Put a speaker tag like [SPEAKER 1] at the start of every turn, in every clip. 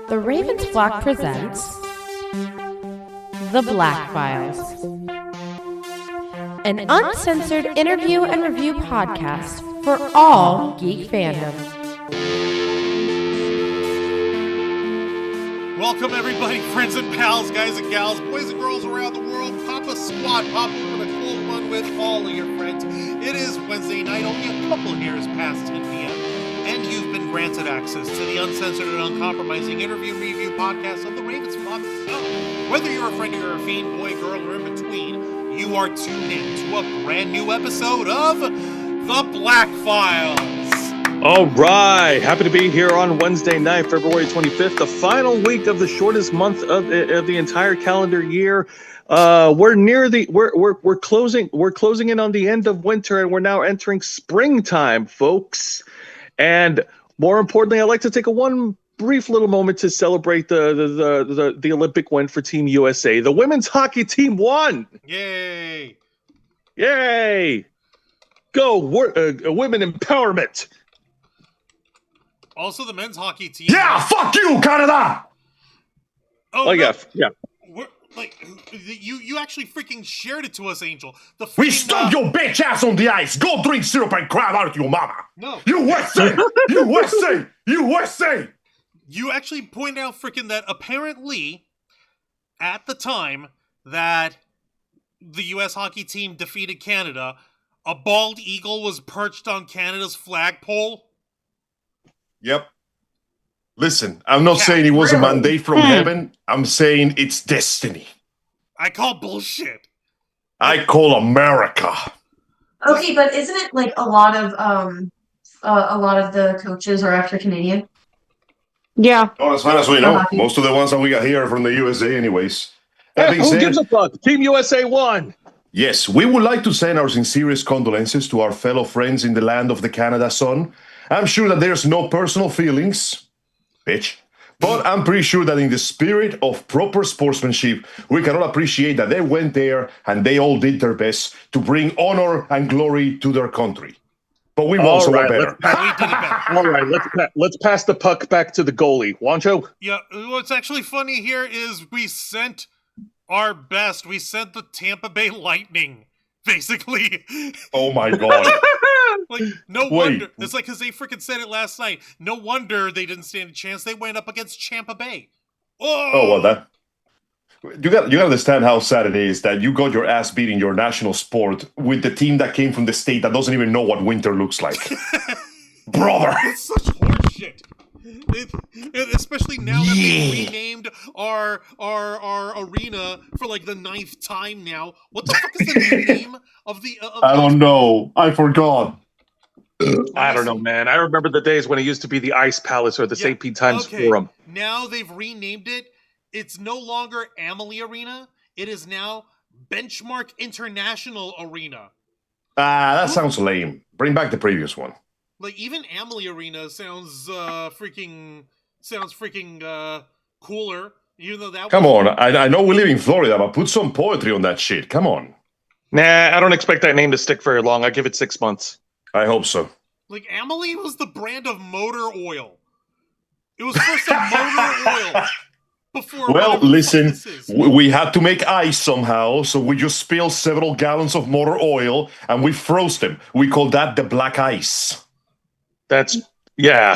[SPEAKER 1] The Ravens Flock presents The Black Files, an uncensored interview and review podcast for all geek fandom.
[SPEAKER 2] Welcome everybody, friends and pals, guys and gals, boys and girls around the world. Papa Squat, Papa with a cold one with all of your friends. It is Wednesday night, only a couple years past 10 p.m. and you've been granted access to the uncensored and uncompromising interview review podcast of the Ravens Flock. So, whether you're a friend or a fiend, boy, girl, or in between, you are tuned in to a brand new episode of The Black Files.
[SPEAKER 3] All right, happy to be here on Wednesday night, February 25th, the final week of the shortest month of the entire calendar year. We're closing in on the end of winter, and we're now entering springtime, folks. And more importantly, I'd like to take one brief little moment to celebrate the Olympic win for Team USA. The women's hockey team won.
[SPEAKER 2] Yay!
[SPEAKER 3] Yay! Go women empowerment.
[SPEAKER 2] Also, the men's hockey team.
[SPEAKER 4] Yeah, fuck you, Canada.
[SPEAKER 2] Oh
[SPEAKER 3] no. yeah.
[SPEAKER 2] You actually freaking shared it to us, Angel.
[SPEAKER 4] We stuck your bitch ass on the ice. Go drink syrup and cry out to your mama.
[SPEAKER 2] No.
[SPEAKER 4] USA! USA! USA!
[SPEAKER 2] You actually pointed out freaking that apparently, at the time that the U.S. hockey team defeated Canada, a bald eagle was perched on Canada's flagpole.
[SPEAKER 4] Yep. Listen, I'm not saying it was a mandate from heaven. I'm saying it's destiny.
[SPEAKER 2] I call bullshit.
[SPEAKER 4] I call America.
[SPEAKER 5] Okay, but isn't it like a lot of the coaches are actually Canadian?
[SPEAKER 1] Yeah.
[SPEAKER 4] Oh, as far as we know, most of the ones that we got here are from the USA anyways.
[SPEAKER 3] Hey, who gives a fuck? Team USA won.
[SPEAKER 4] Yes, we would like to send our sincerest condolences to our fellow friends in the land of the Canada sun. I'm sure that there's no personal feelings, bitch. But I'm pretty sure that in the spirit of proper sportsmanship, we can all appreciate that they went there and they all did their best to bring honor and glory to their country. But we've also done better.
[SPEAKER 3] All right, let's pass the puck back to the goalie. Wancho?
[SPEAKER 2] Yeah, what's actually funny here is we sent our best. We sent the Tampa Bay Lightning, basically.
[SPEAKER 4] Oh my God.
[SPEAKER 2] Like, no wonder. It's like, because they freaking said it last night. No wonder they didn't stand a chance. They went up against Tampa Bay.
[SPEAKER 4] Oh, well, you got to understand how sad it is that you got your ass beat in your national sport with the team that came from the state that doesn't even know what winter looks like. Brother.
[SPEAKER 2] It's such horseshit. Especially now that they renamed our arena for like the 9th time now. What the fuck is the new name of the?
[SPEAKER 4] I don't know. I forgot.
[SPEAKER 3] I don't know, man. I remember the days when it used to be the Ice Palace or the St. Pete Times Forum.
[SPEAKER 2] Now they've renamed it. It's no longer Amalie Arena. It is now Benchmark International Arena.
[SPEAKER 4] That sounds lame. Bring back the previous one.
[SPEAKER 2] Like, even Amalie Arena sounds freaking cooler. Even though that.
[SPEAKER 4] Come on, I know we live in Florida, but put some poetry on that shit. Come on.
[SPEAKER 3] Nah, I don't expect that name to stick very long. I give it 6 months.
[SPEAKER 4] I hope so.
[SPEAKER 2] Like, Amalie was the brand of motor oil. It was first a motor oil.
[SPEAKER 4] Well, listen, we had to make ice somehow, so we just spilled several gallons of motor oil and we froze them. We call that the black ice.
[SPEAKER 3] Yeah.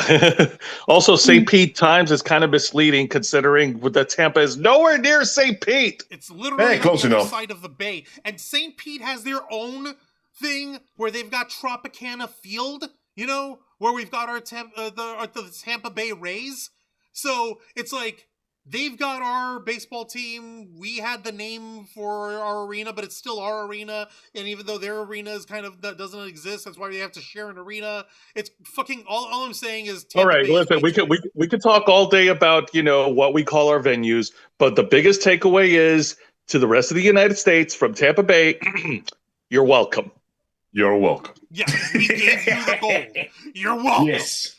[SPEAKER 3] Also, St. Pete Times is kind of misleading considering the Tampa is nowhere near St. Pete.
[SPEAKER 2] It's literally
[SPEAKER 4] close
[SPEAKER 2] on the
[SPEAKER 4] enough.
[SPEAKER 2] side of the bay. And St. Pete has their own thing where they've got Tropicana Field, you know, where we've got our the Tampa Bay Rays. So it's like they've got our baseball team. We had the name for our arena, but it's still our arena. And even though their arena is that doesn't exist, that's why they have to share an arena. It's fucking all I'm saying is. Tampa
[SPEAKER 3] all right,
[SPEAKER 2] Bay
[SPEAKER 3] listen, we could talk all day about what we call our venues, but the biggest takeaway is to the rest of the United States from Tampa Bay, you're welcome.
[SPEAKER 4] You're welcome.
[SPEAKER 2] Yeah, we gave you the gold. You're welcome.
[SPEAKER 4] Yes,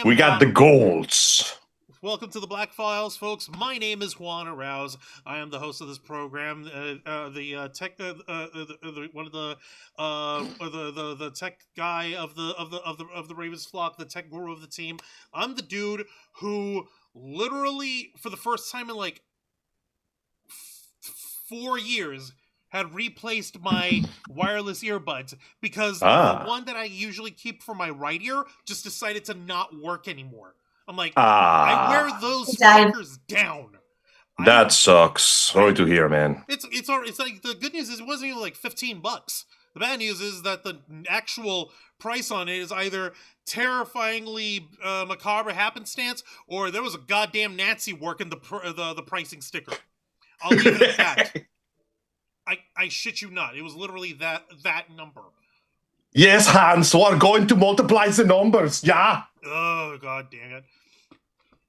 [SPEAKER 4] we got the golds.
[SPEAKER 2] Welcome to the Black Files, folks. My name is Juan Arouse. I am the host of this program. The tech guy of the Ravens flock, the tech guru of the team. I'm the dude who literally for the first time in like 4 years had replaced my wireless earbuds because the one that I usually keep for my right ear just decided to not work anymore. I'm like, I wear those fuckers down.
[SPEAKER 4] That sucks. Sorry to hear, man.
[SPEAKER 2] It's like the good news is it wasn't even like $15. The bad news is that the actual price on it is either terrifyingly macabre happenstance or there was a goddamn Nazi working the pricing sticker. I'll leave it at that. I shit you not. It was literally that number.
[SPEAKER 4] Yes, Hans, we're going to multiply the numbers. Yeah.
[SPEAKER 2] Oh, god damn it.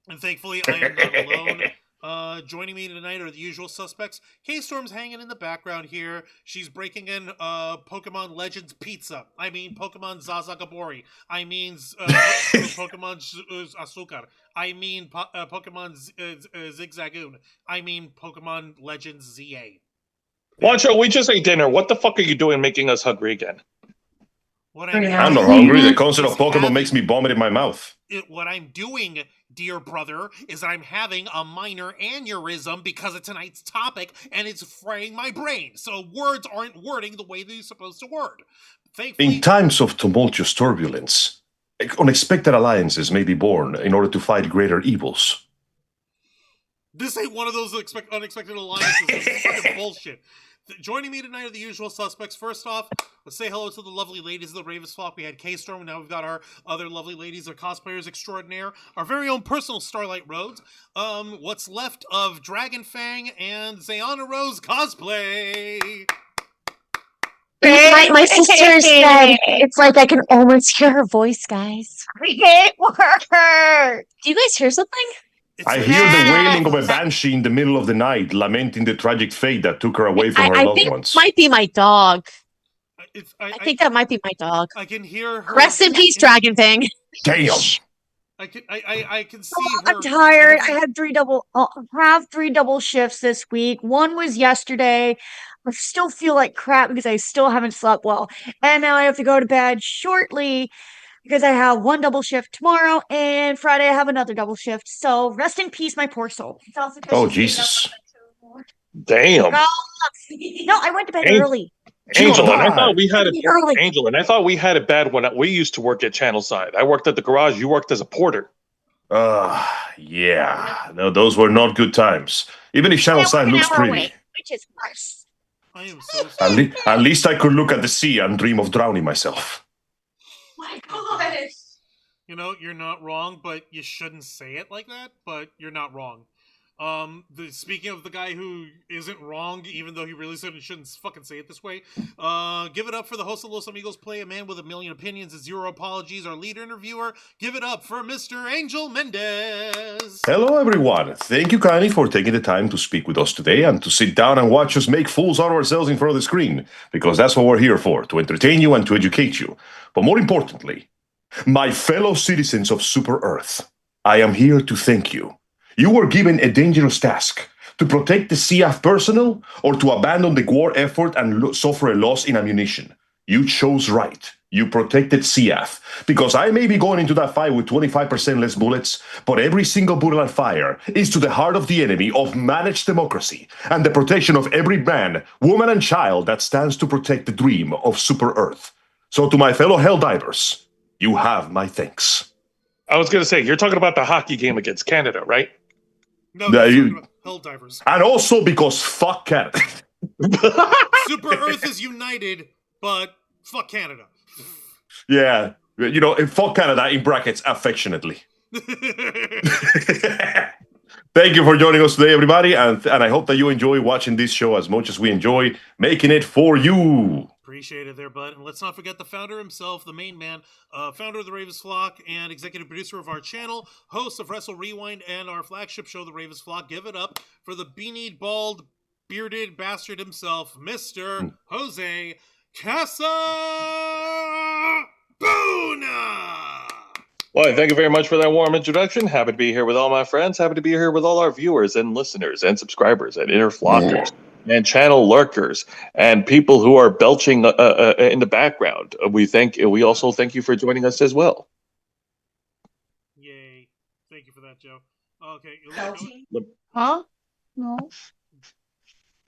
[SPEAKER 2] And thankfully, I am not alone. Joining me tonight are the usual suspects. K-Storm's hanging in the background here. She's breaking in Pokemon Legends Pizza. I mean Pokemon Zazagabori. I mean Pokemon Asukar. I mean Pokemon Zigzagoon. I mean Pokemon Legends ZA.
[SPEAKER 3] Wancho, we just ate dinner. What the fuck are you doing making us hungry again?
[SPEAKER 4] I'm not hungry. The concept of Pokemon makes me vomit in my mouth.
[SPEAKER 2] What I'm doing, dear brother, is I'm having a minor aneurysm because of tonight's topic, and it's fraying my brain. So words aren't wording the way they're supposed to word. Thankfully,
[SPEAKER 4] in times of tumultuous turbulence, unexpected alliances may be born in order to fight greater evils.
[SPEAKER 2] This ain't one of those unexpected alliances. This is fucking bullshit. Joining me tonight are the usual suspects. First off, let's say hello to the lovely ladies of the Ravens Flock. We had K-Storm, now we've got our other lovely ladies, our cosplayers extraordinaire, our very own personal Starlight Rhodes. What's left of Dragon Fang and Zayana Rose cosplay.
[SPEAKER 6] My sister said it's like I can almost hear her voice, guys. It worked. Do you guys hear something?
[SPEAKER 4] I hear the wailing of a banshee in the middle of the night, lamenting the tragic fate that took her away from her loved ones.
[SPEAKER 6] It might be my dog.
[SPEAKER 2] I
[SPEAKER 6] think that might be my dog.
[SPEAKER 2] I can hear her.
[SPEAKER 6] Rest in peace, Dragon Thing.
[SPEAKER 4] Damn.
[SPEAKER 2] I can see her.
[SPEAKER 6] I'm tired. I had three double shifts this week. One was yesterday. I still feel like crap because I still haven't slept well. And now I have to go to bed shortly because I have one double shift tomorrow, and Friday I have another double shift. So rest in peace, my poor soul.
[SPEAKER 4] Oh, Jesus.
[SPEAKER 3] Damn.
[SPEAKER 6] No, I went to bed early.
[SPEAKER 3] Angel, and I thought we had it bad when we used to work at Channel Side. I worked at the garage. You worked as a porter.
[SPEAKER 4] Yeah. No, those were not good times. Even if Channel Side looks pretty.
[SPEAKER 6] Which is worse.
[SPEAKER 2] I am so sorry.
[SPEAKER 4] At least I could look at the sea and dream of drowning myself.
[SPEAKER 5] My God.
[SPEAKER 2] You know, you're not wrong, but you shouldn't say it like that, but you're not wrong. Speaking of the guy who isn't wrong, even though he really shouldn't fucking say it this way, give it up for the host of Los Amigos Play, a man with a million opinions and zero apologies, our lead interviewer. Give it up for Mr. Angel Mendez.
[SPEAKER 4] Hello, everyone. Thank you kindly for taking the time to speak with us today and to sit down and watch us make fools out of ourselves in front of the screen, because that's what we're here for, to entertain you and to educate you. But more importantly, my fellow citizens of Super Earth, I am here to thank you. You were given a dangerous task, to protect the CF personnel or to abandon the war effort and suffer a loss in ammunition. You chose right. You protected CF, because I may be going into that fight with 25% less bullets, but every single bullet I fire is to the heart of the enemy of managed democracy and the protection of every man, woman, and child that stands to protect the dream of Super Earth. So to my fellow Helldivers, you have my thanks.
[SPEAKER 3] I was going to say, you're talking about the hockey game against Canada, right?
[SPEAKER 2] No, Helldivers.
[SPEAKER 4] And also because fuck Canada.
[SPEAKER 2] Super Earth is united, but fuck Canada.
[SPEAKER 4] Yeah, you know, fuck Canada in brackets affectionately. Thank you for joining us today, everybody, and I hope that you enjoy watching this show as much as we enjoy making it for you.
[SPEAKER 2] Appreciate it there, bud. And let's not forget the founder himself, the main man, founder of the Ravens Flock and executive producer of our channel, host of Wrestle Rewind and our flagship show, the Ravens Flock. Give it up for the beanied, bald, bearded bastard himself, Mr. Jose Casabona.
[SPEAKER 3] Well, thank you very much for that warm introduction. Happy to be here with all my friends. Happy to be here with all our viewers and listeners and subscribers and inner flockers. And channel lurkers and people who are belching in the background. We also thank you for joining us as well.
[SPEAKER 2] Yay. Thank you for that, Joe. Okay.
[SPEAKER 6] Huh? No.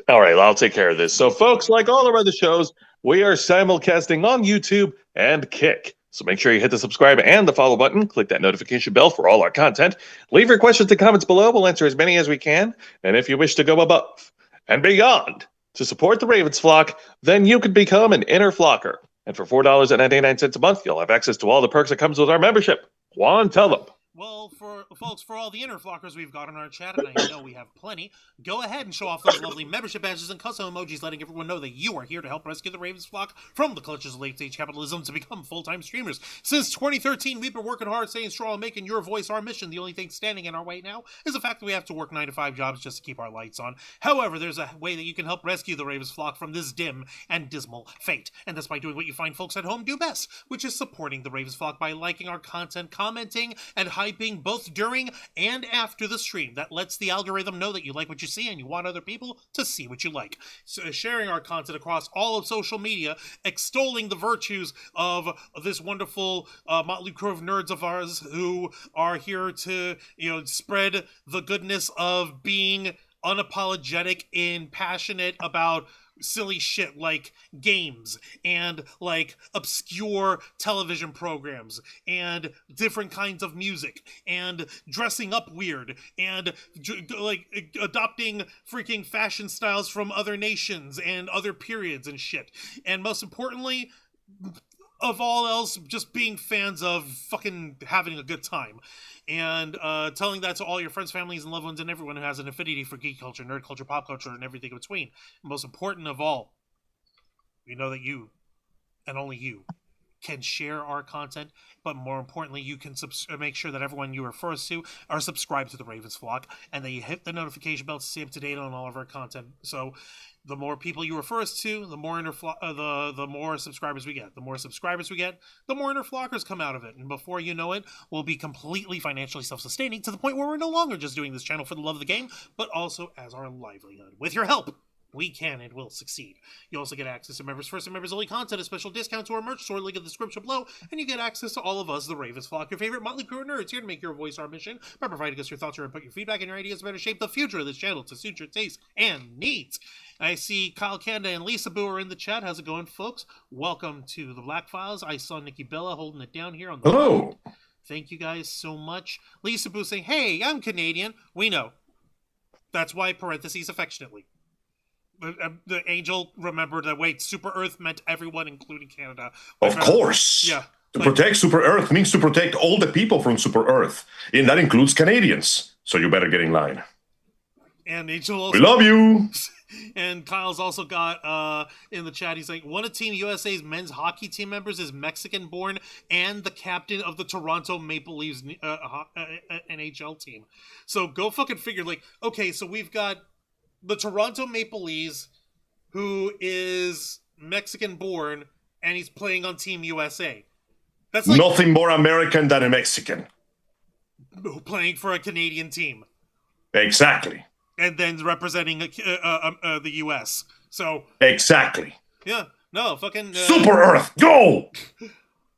[SPEAKER 3] All right, I'll take care of this. So, folks, like all of our other shows, we are simulcasting on YouTube and Kick. So make sure you hit the subscribe and the follow button. Click that notification bell for all our content. Leave your questions and comments below. We'll answer as many as we can. And if you wish to go above and beyond to support the Ravens flock, then you could become an inner flocker. And for $4.99 a month, you'll have access to all the perks that comes with our membership. Juan, tell them.
[SPEAKER 2] Well, for folks, for all the inner flockers we've got in our chat, and I know we have plenty, go ahead and show off those lovely membership badges and custom emojis, letting everyone know that you are here to help rescue the Ravens flock from the clutches of late-stage capitalism to become full-time streamers. Since 2013, we've been working hard, staying strong, making your voice our mission. The only thing standing in our way now is the fact that we have to work 9-to-5 jobs just to keep our lights on. However, there's a way that you can help rescue the Ravens flock from this dim and dismal fate, and that's by doing what you find folks at home do best, which is supporting the Ravens flock by liking our content, commenting, and hyping both during and after the stream. That lets the algorithm know that you like what you see and you want other people to see what you like. So sharing our content across all of social media, extolling the virtues of this wonderful motley crew of nerds of ours who are here to, spread the goodness of being unapologetic and passionate about silly shit like games and like obscure television programs and different kinds of music and dressing up weird and like adopting freaking fashion styles from other nations and other periods and shit. And most importantly, of all else, just being fans of fucking having a good time. And telling that to all your friends, families, and loved ones, and everyone who has an affinity for geek culture, nerd culture, pop culture, and everything in between. Most important of all, we know that you, and only you, can share our content, but more importantly, you can make sure that everyone you refer us to are subscribed to the Ravens flock, and that you hit the notification bell to stay up to date on all of our content. So the more people you refer us to, the more the more subscribers we get. The more subscribers we get, the more inner flockers come out of it. And before you know it, we'll be completely financially self-sustaining to the point where we're no longer just doing this channel for the love of the game, but also as our livelihood. With your help, we can and will succeed. You also get access to members first and members only content, a special discount to our merch store, link in the description below, and you get access to all of us, the Ravens flock, your favorite motley crew of nerds, here to make your voice our mission by providing us your thoughts, your input, your feedback, and your ideas to better shape the future of this channel to suit your taste and needs. I see Kyle Kanda and Lisa Boo are in the chat. How's it going, folks? Welcome to the Black Files. I saw Nikki Bella holding it down here on the
[SPEAKER 4] Hello.
[SPEAKER 2] Thank you guys so much. Lisa Boo saying, hey, I'm Canadian. We know. That's why parentheses affectionately. The angel remembered that, wait, Super Earth meant everyone, including Canada.
[SPEAKER 4] Of course.
[SPEAKER 2] Yeah.
[SPEAKER 4] To protect Super Earth means to protect all the people from Super Earth. And that includes Canadians. So you better get in line.
[SPEAKER 2] And Angel also...
[SPEAKER 4] We love you.
[SPEAKER 2] And Kyle's also got in the chat, he's like, one of Team USA's men's hockey team members is Mexican-born and the captain of the Toronto Maple Leafs NHL team. So go fucking figure. Like, okay, so we've got the Toronto Maple Leafs, who is Mexican-born, and he's playing on Team USA. That's like
[SPEAKER 4] nothing more American than a Mexican.
[SPEAKER 2] Playing for a Canadian team.
[SPEAKER 4] Exactly.
[SPEAKER 2] And then representing the U.S. So
[SPEAKER 4] exactly.
[SPEAKER 2] Yeah. No, fucking...
[SPEAKER 4] Super Earth, go!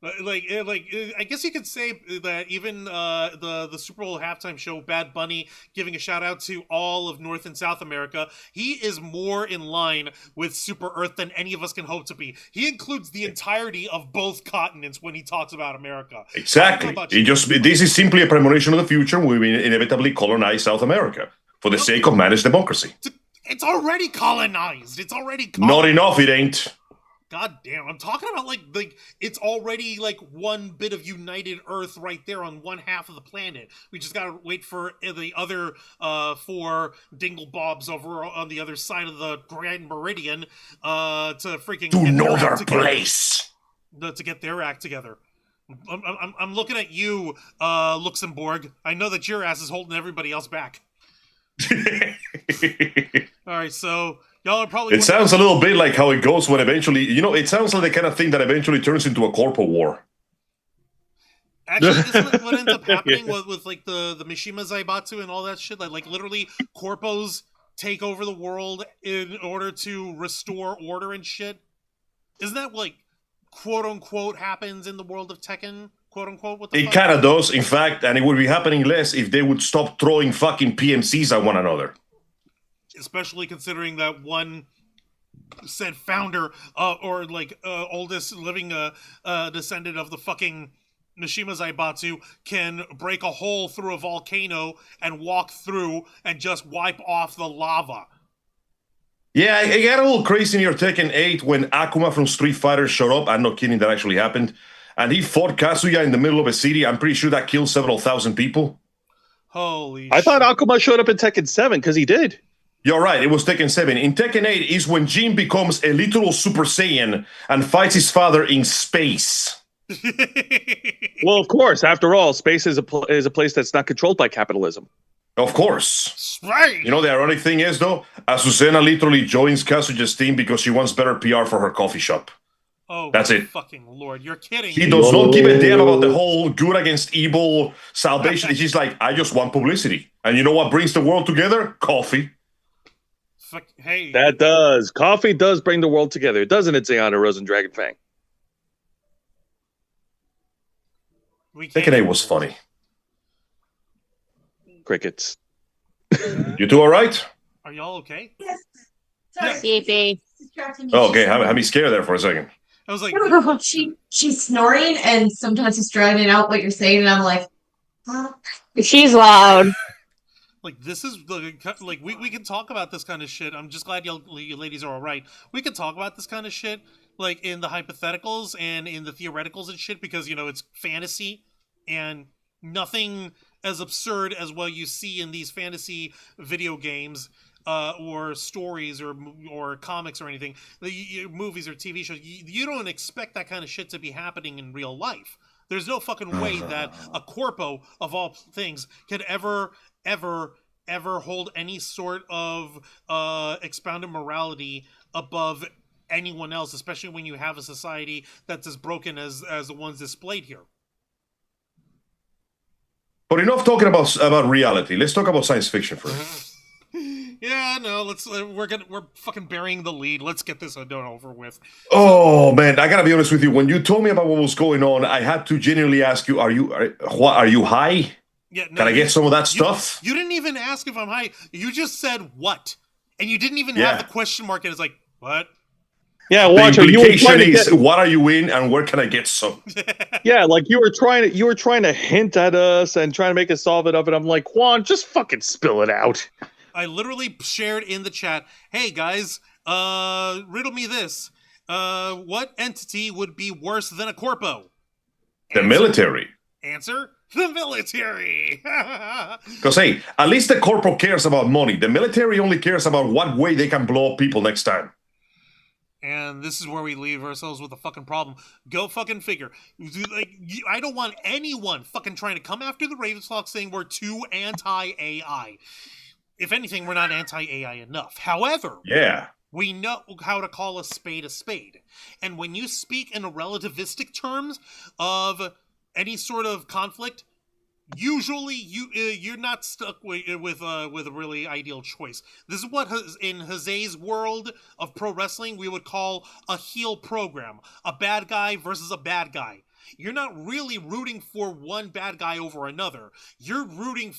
[SPEAKER 2] I guess you could say that even the Super Bowl halftime show, Bad Bunny giving a shout out to all of North and South America, he is more in line with Super Earth than any of us can hope to be. He includes the entirety of both continents when he talks about America.
[SPEAKER 4] Exactly. This is simply a premonition of the future. We will inevitably colonize South America for the sake of managed democracy.
[SPEAKER 2] It's already colonized. It's already colonized.
[SPEAKER 4] Not enough, it ain't.
[SPEAKER 2] God damn, I'm talking about like it's already like one bit of united Earth right there on one half of the planet. We just gotta wait for the other four dinglebobs over on the other side of the Grand Meridian to freaking
[SPEAKER 4] to know their place.
[SPEAKER 2] To get their act together. I'm looking at you, Luxembourg. I know that your ass is holding everybody else back. All right, so y'all are probably...
[SPEAKER 4] It sounds a little bit like how it goes when eventually... it sounds like the kind of thing that eventually turns into a Corpo war.
[SPEAKER 2] Actually, isn't what ends up happening with like the Mishima Zaibatsu and all that shit? Like literally, Corpos take over the world in order to restore order and shit? Isn't that like, quote-unquote, happens in the world of Tekken? quote unquote? What the
[SPEAKER 4] It
[SPEAKER 2] fuck?
[SPEAKER 4] kind of does, in fact, and it would be happening less if they would stop throwing fucking PMCs at one another.
[SPEAKER 2] Especially considering that one said founder or like oldest living descendant of the fucking Mishima Zaibatsu can break a hole through a volcano and walk through and just wipe off the lava.
[SPEAKER 4] Yeah, it got a little crazy near Tekken 8 when Akuma from Street Fighter showed up. I'm not kidding, that actually happened. And he fought Kazuya in the middle of a city. I'm pretty sure that killed several thousand people.
[SPEAKER 2] Holy
[SPEAKER 3] I
[SPEAKER 2] shit.
[SPEAKER 3] thought Akuma showed up in Tekken 7 because he did.
[SPEAKER 4] You're right, it was Tekken 7. In Tekken 8 is when Jin becomes a literal Super Saiyan and fights his father in space.
[SPEAKER 3] Well, of course. After all, space is a place that's not controlled by capitalism.
[SPEAKER 4] Of course.
[SPEAKER 2] Right.
[SPEAKER 4] You know, the ironic thing is, though, Azucena literally joins Kazuya's team because she wants better PR for her coffee shop.
[SPEAKER 2] Oh,
[SPEAKER 4] that's it.
[SPEAKER 2] Fucking Lord, you're kidding.
[SPEAKER 4] He does not give a damn about the whole good against evil salvation. She's like, I just want publicity. And you know what brings the world together? Coffee.
[SPEAKER 2] Hey.
[SPEAKER 3] That does. Coffee does bring the world together, doesn't it, Zayana Rose and Dragon Fang?
[SPEAKER 4] Tekken 8 was funny.
[SPEAKER 3] Crickets.
[SPEAKER 4] You two all right?
[SPEAKER 2] Are y'all okay?
[SPEAKER 5] Yes. Sorry.
[SPEAKER 6] Sleepy.
[SPEAKER 4] Oh, okay, have me scared there for a second.
[SPEAKER 2] I was like,
[SPEAKER 5] she's snoring, and sometimes it's drowning out what you're saying, and I'm like, huh?
[SPEAKER 6] She's loud.
[SPEAKER 2] like this is like we can talk about this kind of shit. I'm just glad you ladies are all right. We can talk about this kind of shit like in the hypotheticals and in the theoreticals and shit because you know it's fantasy and nothing as absurd as what you see in these fantasy video games or stories or comics or anything, movies or TV shows. You don't expect that kind of shit to be happening in real life. There's no fucking way that a corpo of all things could ever hold any sort of expounded morality above anyone else, especially when you have a society that's as broken as the ones displayed here.
[SPEAKER 4] But enough talking about reality. Let's talk about science fiction first.
[SPEAKER 2] Yeah, no, we're fucking burying the lead. Let's get this done over with.
[SPEAKER 4] Oh man, I gotta be honest with you. When you told me about what was going on, I had to genuinely ask you: Are you high?
[SPEAKER 2] Yeah, no,
[SPEAKER 4] can I get some of that stuff?
[SPEAKER 2] You didn't even ask if I'm high. You just said what, and you didn't even have the question mark. And it's like what?
[SPEAKER 3] Yeah,
[SPEAKER 4] the
[SPEAKER 3] watch
[SPEAKER 4] implication is what are you in, and where can I get some?
[SPEAKER 3] Yeah, like you were trying to hint at us and trying to make us solve it up, and I'm like, Juan, just fucking spill it out.
[SPEAKER 2] I literally shared in the chat, hey guys, riddle me this. What entity would be worse than a corpo?
[SPEAKER 4] The military.
[SPEAKER 2] Answer, the military.
[SPEAKER 4] Because, hey, at least the corpo cares about money. The military only cares about what way they can blow up people next time.
[SPEAKER 2] And this is where we leave ourselves with a fucking problem. Go fucking figure. Like, I don't want anyone fucking trying to come after the Ravensflock saying we're too anti-AI. If anything, we're not anti-AI enough. However,
[SPEAKER 4] yeah,
[SPEAKER 2] we know how to call a spade a spade. And when you speak in relativistic terms of any sort of conflict, usually you're not stuck with a really ideal choice. This is what in Jose's world of pro wrestling we would call a heel program, a bad guy versus a bad guy. You're not really rooting for one bad guy over another. You're rooting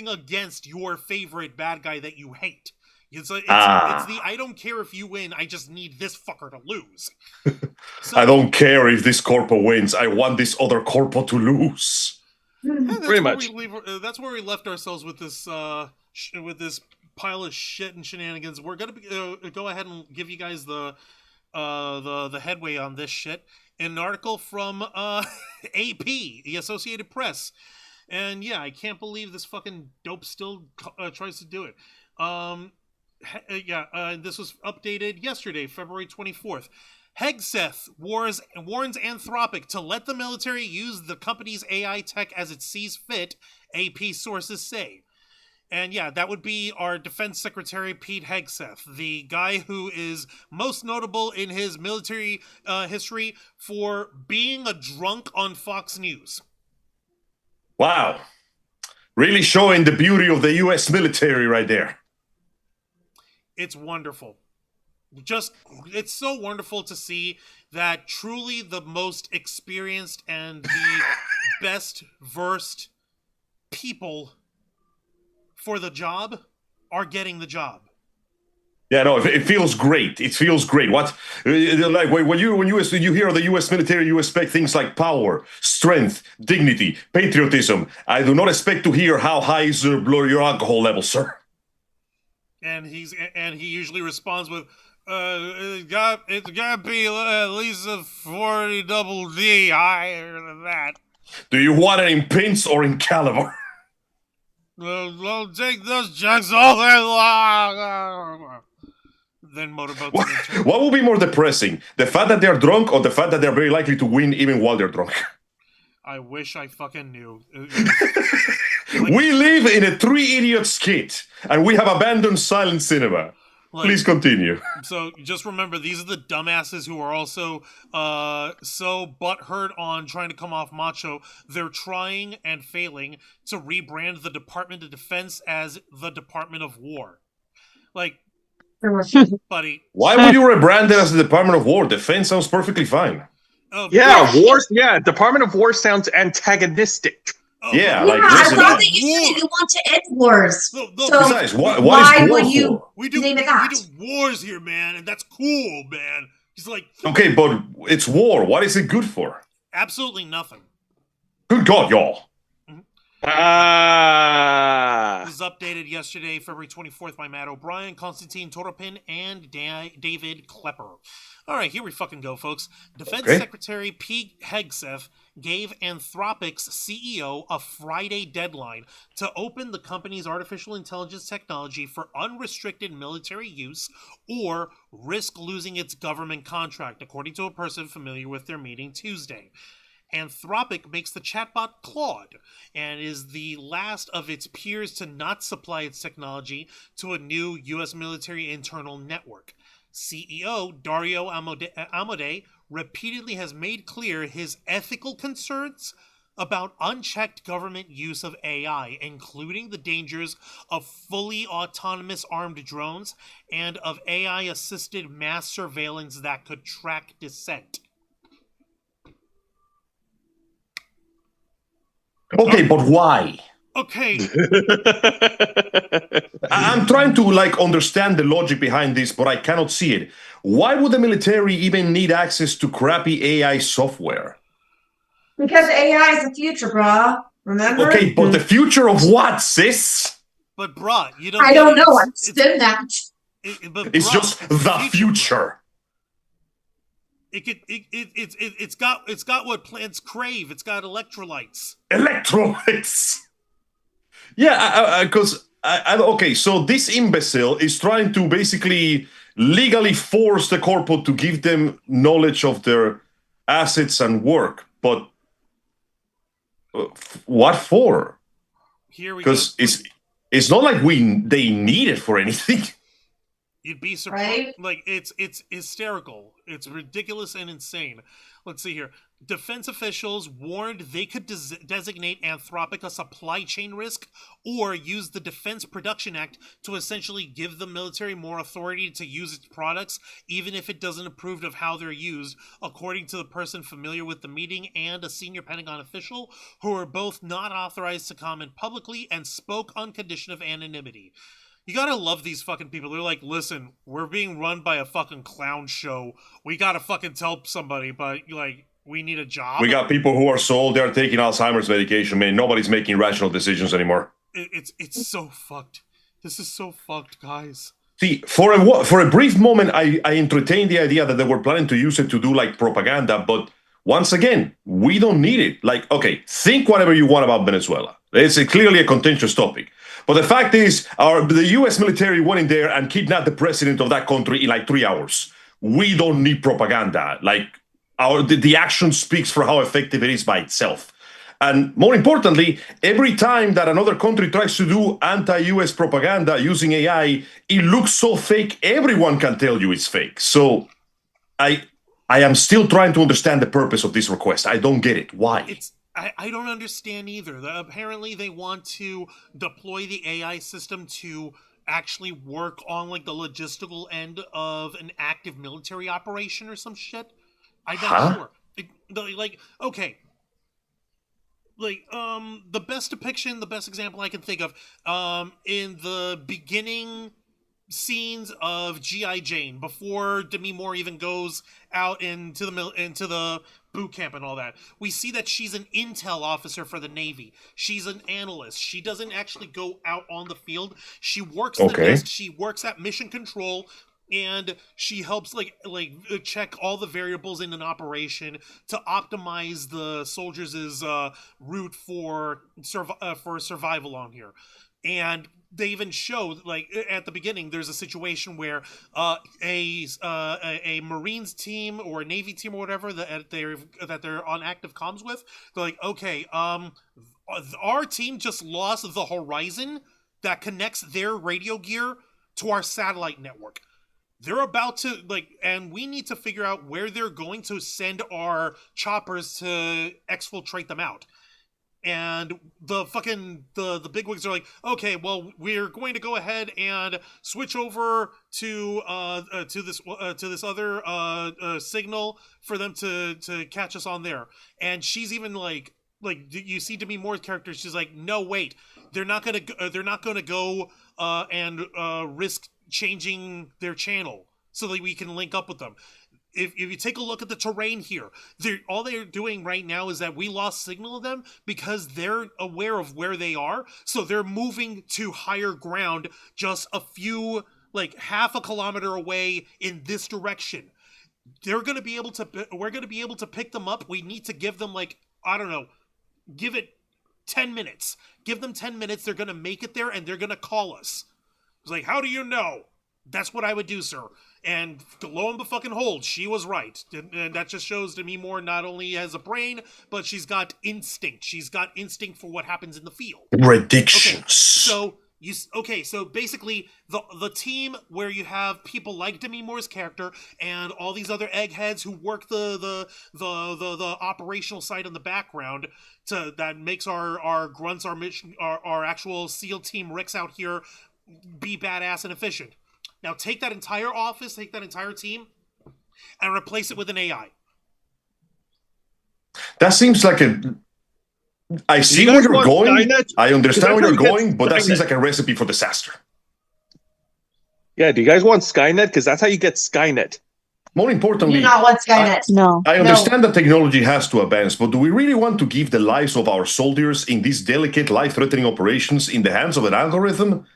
[SPEAKER 2] against your favorite bad guy that you hate. It's the I don't care if you win, I just need this fucker to lose. So,
[SPEAKER 4] I don't care if this corpo wins, I want this other corpo to lose.
[SPEAKER 3] Pretty much.
[SPEAKER 2] That's where we left ourselves with this pile of shit and shenanigans. We're gonna go ahead and give you guys the headway on this shit in an article from AP, the Associated Press. And yeah, I can't believe this fucking dope still tries to do it. This was updated yesterday, February 24th. Hegseth warns Anthropic to let the military use the company's AI tech as it sees fit, AP sources say. And yeah, that would be our Defense Secretary, Pete Hegseth, the guy who is most notable in his military history for being a drunk on Fox News.
[SPEAKER 4] Wow. Really showing the beauty of the U.S. military right there.
[SPEAKER 2] It's wonderful. it's so wonderful to see that truly the most experienced and the best versed people for the job are getting the job.
[SPEAKER 4] Yeah, no, it feels great. It feels great. What, like when you hear the U.S. military, you expect things like power, strength, dignity, patriotism. I do not expect to hear how high is your alcohol level, sir.
[SPEAKER 2] And he usually responds with, "It's got to be at least a 40 double D higher than that."
[SPEAKER 4] Do you want it in pints or in caliber?
[SPEAKER 2] I'll take those jugs all day long. Then motorboats.
[SPEAKER 4] What would be more depressing? The fact that they're drunk or the fact that they're very likely to win even while they're drunk?
[SPEAKER 2] I wish I fucking knew.
[SPEAKER 4] We live in a Three Idiots skit, and we have abandoned silent cinema. Please continue.
[SPEAKER 2] So just remember, these are the dumbasses who are also so butthurt on trying to come off macho. They're trying and failing to rebrand the Department of Defense as the Department of War. Like, buddy.
[SPEAKER 4] Why would you rebrand it as the Department of War? Defense sounds perfectly fine.
[SPEAKER 3] Department of War sounds antagonistic.
[SPEAKER 4] Yeah,
[SPEAKER 5] I thought that you said you want to end wars.
[SPEAKER 2] So
[SPEAKER 4] besides, why
[SPEAKER 5] would you
[SPEAKER 2] name it that? We do wars here, man, and that's cool, man. He's like,
[SPEAKER 4] okay, but it's war. What is it good for?
[SPEAKER 2] Absolutely nothing.
[SPEAKER 4] Good God, y'all.
[SPEAKER 2] This is updated yesterday, February 24th, by Matt O'Brien, Konstantin Toropin, and David Klepper. All right, here we fucking go, folks. Defense Secretary Pete Hegseth gave Anthropic's CEO a Friday deadline to open the company's artificial intelligence technology for unrestricted military use or risk losing its government contract, according to a person familiar with their meeting Tuesday. Anthropic makes the chatbot Claude and is the last of its peers to not supply its technology to a new U.S. military internal network. CEO Dario Amodei repeatedly has made clear his ethical concerns about unchecked government use of AI, including the dangers of fully autonomous armed drones and of AI-assisted mass surveillance that could track dissent.
[SPEAKER 4] Okay, but why?
[SPEAKER 2] Okay.
[SPEAKER 4] I'm trying to understand the logic behind this, but I cannot see it. Why would the military even need access to crappy AI software?
[SPEAKER 5] Because AI is the future, brah. Remember?
[SPEAKER 4] Okay, but the future of what, sis?
[SPEAKER 2] But brah, you don't.
[SPEAKER 5] I don't know. I'm still not.
[SPEAKER 4] It's just the future.
[SPEAKER 2] It's got what plants crave. It's got electrolytes.
[SPEAKER 4] Electrolytes. Yeah, because okay, so this imbecile is trying to basically legally force the Corpo to give them knowledge of their assets and work, but what for?
[SPEAKER 2] Here we go.
[SPEAKER 4] Because it's not like they need it for anything.
[SPEAKER 2] You'd be surprised.
[SPEAKER 5] Right?
[SPEAKER 2] Like, it's hysterical. It's ridiculous and insane. Let's see here. Defense officials warned they could designate Anthropic a supply chain risk or use the Defense Production Act to essentially give the military more authority to use its products, even if it doesn't approve of how they're used, according to the person familiar with the meeting and a senior Pentagon official who are both not authorized to comment publicly and spoke on condition of anonymity. You gotta love these fucking people. They're like, listen, we're being run by a fucking clown show. We gotta fucking tell somebody, but we need a job.
[SPEAKER 4] We got people who are sold. They're taking Alzheimer's medication, man. Nobody's making rational decisions anymore.
[SPEAKER 2] It's so fucked. This is so fucked, guys.
[SPEAKER 4] See, for a brief moment, I entertained the idea that they were planning to use it to do propaganda, but once again, we don't need it. Okay, think whatever you want about Venezuela. It's clearly a contentious topic. But the fact is, the U.S. military went in there and kidnapped the president of that country in 3 hours. We don't need propaganda. The action speaks for how effective it is by itself. And more importantly, every time that another country tries to do anti-U.S. propaganda using AI, it looks so fake, everyone can tell you it's fake. So I am still trying to understand the purpose of this request. I don't get it. Why?
[SPEAKER 2] I don't understand either. Apparently, they want to deploy the AI system to actually work on like the logistical end of an active military operation or some shit. I'm not sure. Okay. The best depiction, the best example I can think of, in the beginning scenes of G.I. Jane, before Demi Moore even goes out into the boot camp and all that, we see that she's an intel officer for the Navy. She's an analyst. She doesn't actually go out on the field. She works the desk. She works at mission control, and she helps check all the variables in an operation to optimize the soldiers' route for survival on here. And they even show, like, at the beginning, there's a situation where a Marines team or a Navy team or whatever that they're on active comms with, they're like, okay, our team just lost the horizon that connects their radio gear to our satellite network. They're about to, and we need to figure out where they're going to send our choppers to exfiltrate them out. And the bigwigs are like, okay, well, we're going to go ahead and switch over to this other signal for them to catch us on there. And she's even like you see Demi Moore's character, she's like, no, wait, they're not gonna go and risk changing their channel so that we can link up with them. If you take a look at the terrain here, all they're doing right now is that we lost signal of them because they're aware of where they are, so they're moving to higher ground just a few, half a kilometer away in this direction. We're going to be able to pick them up. We need to give them, give it 10 minutes. Give them 10 minutes, they're going to make it there, and they're going to call us. It's like, how do you know? That's what I would do, sir. And lo and behold, she was right. And that just shows Demi Moore not only has a brain, but she's got instinct. She's got instinct for what happens in the field.
[SPEAKER 4] Predictions.
[SPEAKER 2] Okay, so basically the team where you have people like Demi Moore's character and all these other eggheads who work the operational side in the background that makes our grunts, our mission, our actual SEAL team Ricks out here be badass and efficient. Now take that entire office, take that entire team, and replace it with an AI.
[SPEAKER 4] That seems like I see where you're going. Skynet? I understand where you're going, but that seems like a recipe for disaster.
[SPEAKER 3] Yeah, do you guys want Skynet? Because that's how you get Skynet.
[SPEAKER 4] More importantly,
[SPEAKER 5] do not want Skynet.
[SPEAKER 6] No.
[SPEAKER 4] I understand that technology has to advance, but do we really want to give the lives of our soldiers in these delicate, life-threatening operations in the hands of an algorithm?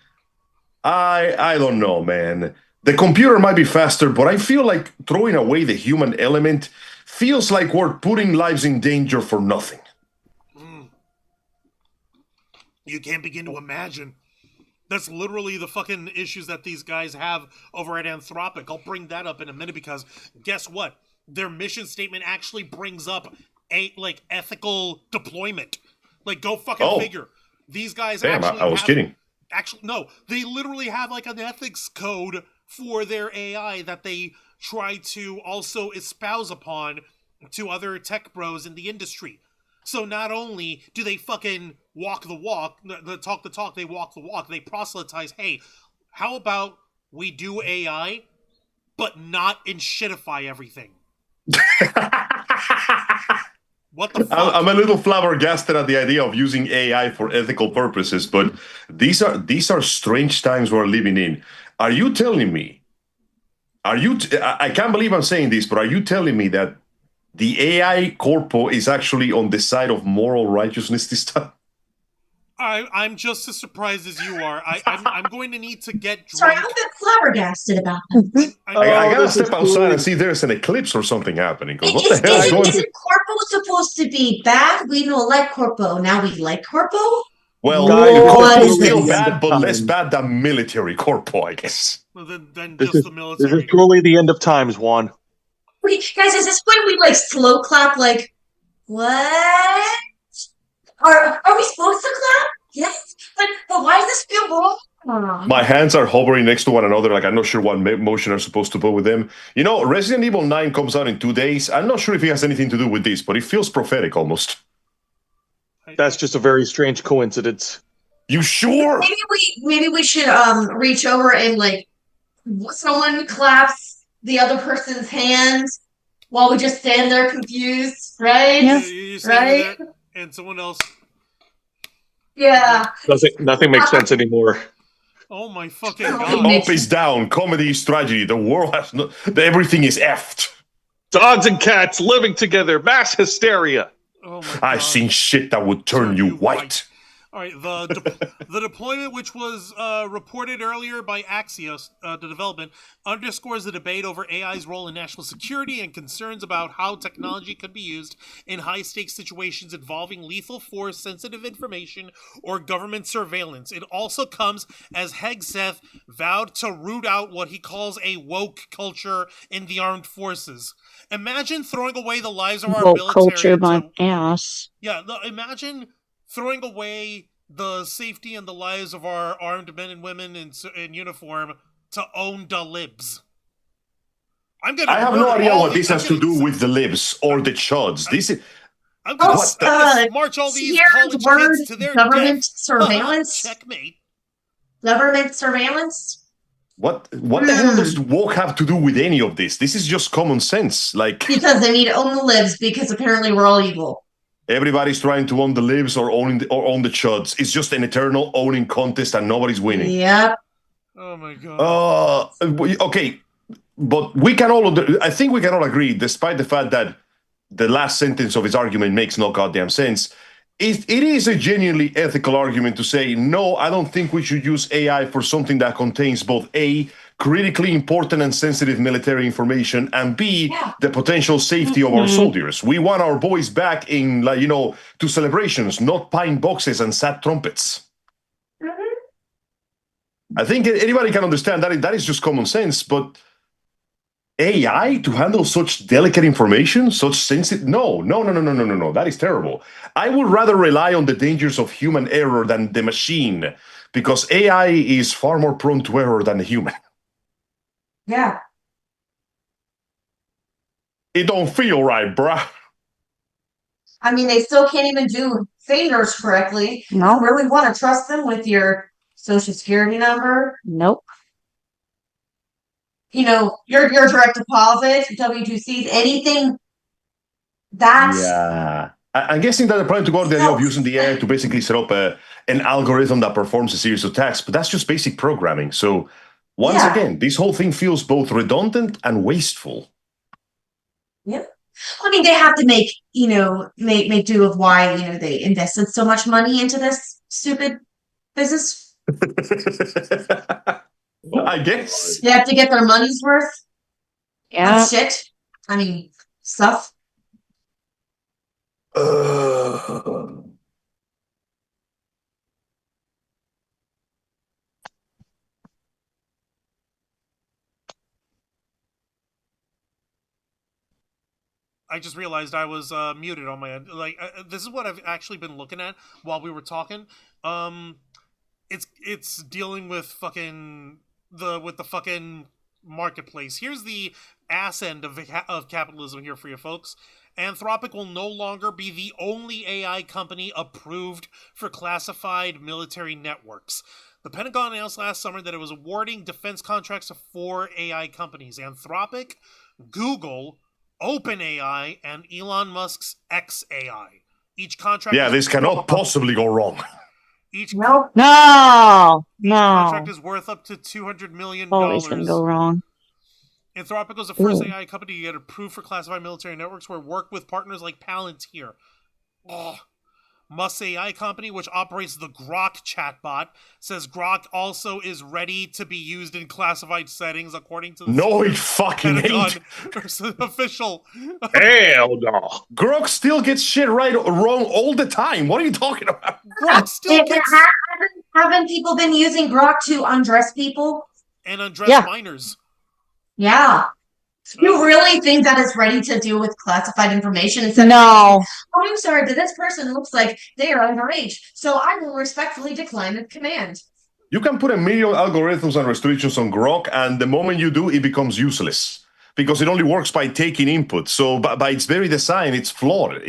[SPEAKER 4] I don't know, man. The computer might be faster, but I feel like throwing away the human element feels like we're putting lives in danger for nothing.
[SPEAKER 2] You can't begin to imagine. That's literally the fucking issues that these guys have over at Anthropic. I'll bring that up in a minute because guess what? Their mission statement actually brings up ethical deployment. Go fucking figure. These guys
[SPEAKER 4] I was kidding.
[SPEAKER 2] Actually, no, they literally have an ethics code for their AI that they try to also espouse upon to other tech bros in the industry. So not only do they fucking walk the walk, talk the talk, they walk the walk, they proselytize, hey, how about we do AI, but not shitify everything? What the fuck?
[SPEAKER 4] I'm a little flabbergasted at the idea of using AI for ethical purposes, but these are strange times we're living in. Are you telling me? I can't believe I'm saying this, but are you telling me that the AI Corpo is actually on the side of moral righteousness this time?
[SPEAKER 2] I'm just as surprised as you are. I'm going to need to get drunk.
[SPEAKER 5] Sorry, I'm a bit flabbergasted about this.
[SPEAKER 4] I gotta step outside and see if there's an eclipse or something happening. What the hell is going on?
[SPEAKER 5] Isn't Corpo supposed to be bad? We don't like Corpo. Now we like Corpo?
[SPEAKER 4] Well,
[SPEAKER 5] what is
[SPEAKER 4] still bad, but less bad than military Corpo, I guess.
[SPEAKER 2] Well, then just the military.
[SPEAKER 3] This is truly the end of times, Juan.
[SPEAKER 5] Wait, guys, is this when we slow clap? What? Are we supposed to clap? Yes, but why does this feel wrong?
[SPEAKER 4] My hands are hovering next to one another, I'm not sure what motion I'm supposed to put with them. Resident Evil 9 comes out in 2 days. I'm not sure if it has anything to do with this, but it feels prophetic almost.
[SPEAKER 3] That's just a very strange coincidence.
[SPEAKER 4] You sure?
[SPEAKER 5] Maybe we should reach over and like someone claps the other person's hand while we just stand there confused, right?
[SPEAKER 6] Yeah.
[SPEAKER 2] You
[SPEAKER 5] Right?
[SPEAKER 2] there, and someone else.
[SPEAKER 5] Yeah.
[SPEAKER 3] Nothing makes sense anymore.
[SPEAKER 2] Oh my fucking
[SPEAKER 5] Okay,
[SPEAKER 2] god!
[SPEAKER 4] Up is down. Comedy is tragedy. The world has no. Everything is effed.
[SPEAKER 3] Dogs and cats living together, mass hysteria.
[SPEAKER 2] Oh my god!
[SPEAKER 4] I've seen shit that would turn you white.
[SPEAKER 2] All right, the deployment, which was reported earlier by Axios, the development, underscores the debate over AI's role in national security and concerns about how technology could be used in high-stakes situations involving lethal force, sensitive information, or government surveillance. It also comes as Hegseth vowed to root out what he calls a woke culture in the armed forces. Imagine throwing away the lives of our
[SPEAKER 6] Woke
[SPEAKER 2] military.
[SPEAKER 6] culture, my ass.
[SPEAKER 2] Yeah, imagine throwing away the safety and the lives of our armed men and women in uniform to own the libs.
[SPEAKER 4] I have no idea what this has to do with the libs or the chuds.
[SPEAKER 2] I'm gonna march all these college
[SPEAKER 5] word
[SPEAKER 2] kids to their
[SPEAKER 5] government
[SPEAKER 2] death.
[SPEAKER 5] surveillance.
[SPEAKER 2] Checkmate.
[SPEAKER 5] Government surveillance.
[SPEAKER 4] What the hell does woke have to do with any of this? This is just common sense. Like
[SPEAKER 5] Because they need to own the libs because apparently we're all evil.
[SPEAKER 4] everybody's trying to own the libs or own the chuds. It's just an eternal owning contest and nobody's winning.
[SPEAKER 5] Yep.
[SPEAKER 2] Oh my god.
[SPEAKER 4] Okay, but I think we can all agree, despite the fact that the last sentence of his argument makes no goddamn sense. It is a genuinely ethical argument to say, no, I don't think we should use AI for something that contains both A, critically important and sensitive military information, and B, the potential safety of our soldiers. We want our boys back in, to celebrations, not pine boxes and sad trumpets. I think anybody can understand that is just common sense, but AI to handle such delicate information, such sensitive, no, that is terrible. I would rather rely on the dangers of human error than the machine, because AI is far more prone to error than the human.
[SPEAKER 5] Yeah.
[SPEAKER 4] It don't feel right, bruh.
[SPEAKER 5] I mean, they still can't even do fingers correctly.
[SPEAKER 6] No.
[SPEAKER 5] You don't really want to trust them with your social security number.
[SPEAKER 6] Nope.
[SPEAKER 5] Your direct deposit, W2Cs, anything that's
[SPEAKER 4] Yeah. I'm guessing that they're planning to go to the idea of using the AI to basically set up an algorithm that performs a series of tasks, but that's just basic programming. So once again, this whole thing feels both redundant and wasteful.
[SPEAKER 5] Yep. I mean, they have to make do of why, they invested so much money into this stupid business.
[SPEAKER 4] I guess.
[SPEAKER 5] They have to get their money's worth.
[SPEAKER 6] Yeah.
[SPEAKER 5] On shit. I mean, stuff.
[SPEAKER 2] I just realized I was muted on my end. This is what I've actually been looking at while we were talking. It's dealing with the fucking marketplace. Here's the ass end of capitalism here for you folks. Anthropic will no longer be the only AI company approved for classified military networks. The Pentagon announced last summer that it was awarding defense contracts to 4 AI companies: Anthropic, Google, OpenAI, and Elon Musk's xAI. Each contract.
[SPEAKER 4] Yeah, this cannot possibly go wrong.
[SPEAKER 6] No.
[SPEAKER 2] Contract is worth up to $200 million.
[SPEAKER 6] Always gonna go wrong.
[SPEAKER 2] Anthropic was the first AI company to get approved for classified military networks, where it worked with partners like Palantir. Musk's AI company, which operates the Grok chatbot, says Grok also is ready to be used in classified settings, according to the
[SPEAKER 4] No, it fucking ain't.
[SPEAKER 2] official.
[SPEAKER 3] Hell no.
[SPEAKER 4] Grok still gets shit wrong all the time. What are you talking about?
[SPEAKER 2] Grok still gets
[SPEAKER 5] Haven't people been using Grok to undress people?
[SPEAKER 2] and undress minors.
[SPEAKER 5] Yeah. You really think that it's ready to deal with classified information?
[SPEAKER 6] No.
[SPEAKER 5] Oh, I'm sorry, but this person looks like they are underage, so I will respectfully decline the command.
[SPEAKER 4] You can put a million algorithms and restrictions on Grok, and the moment you do, it becomes useless because it only works by taking input. So by its very design, it's flawed.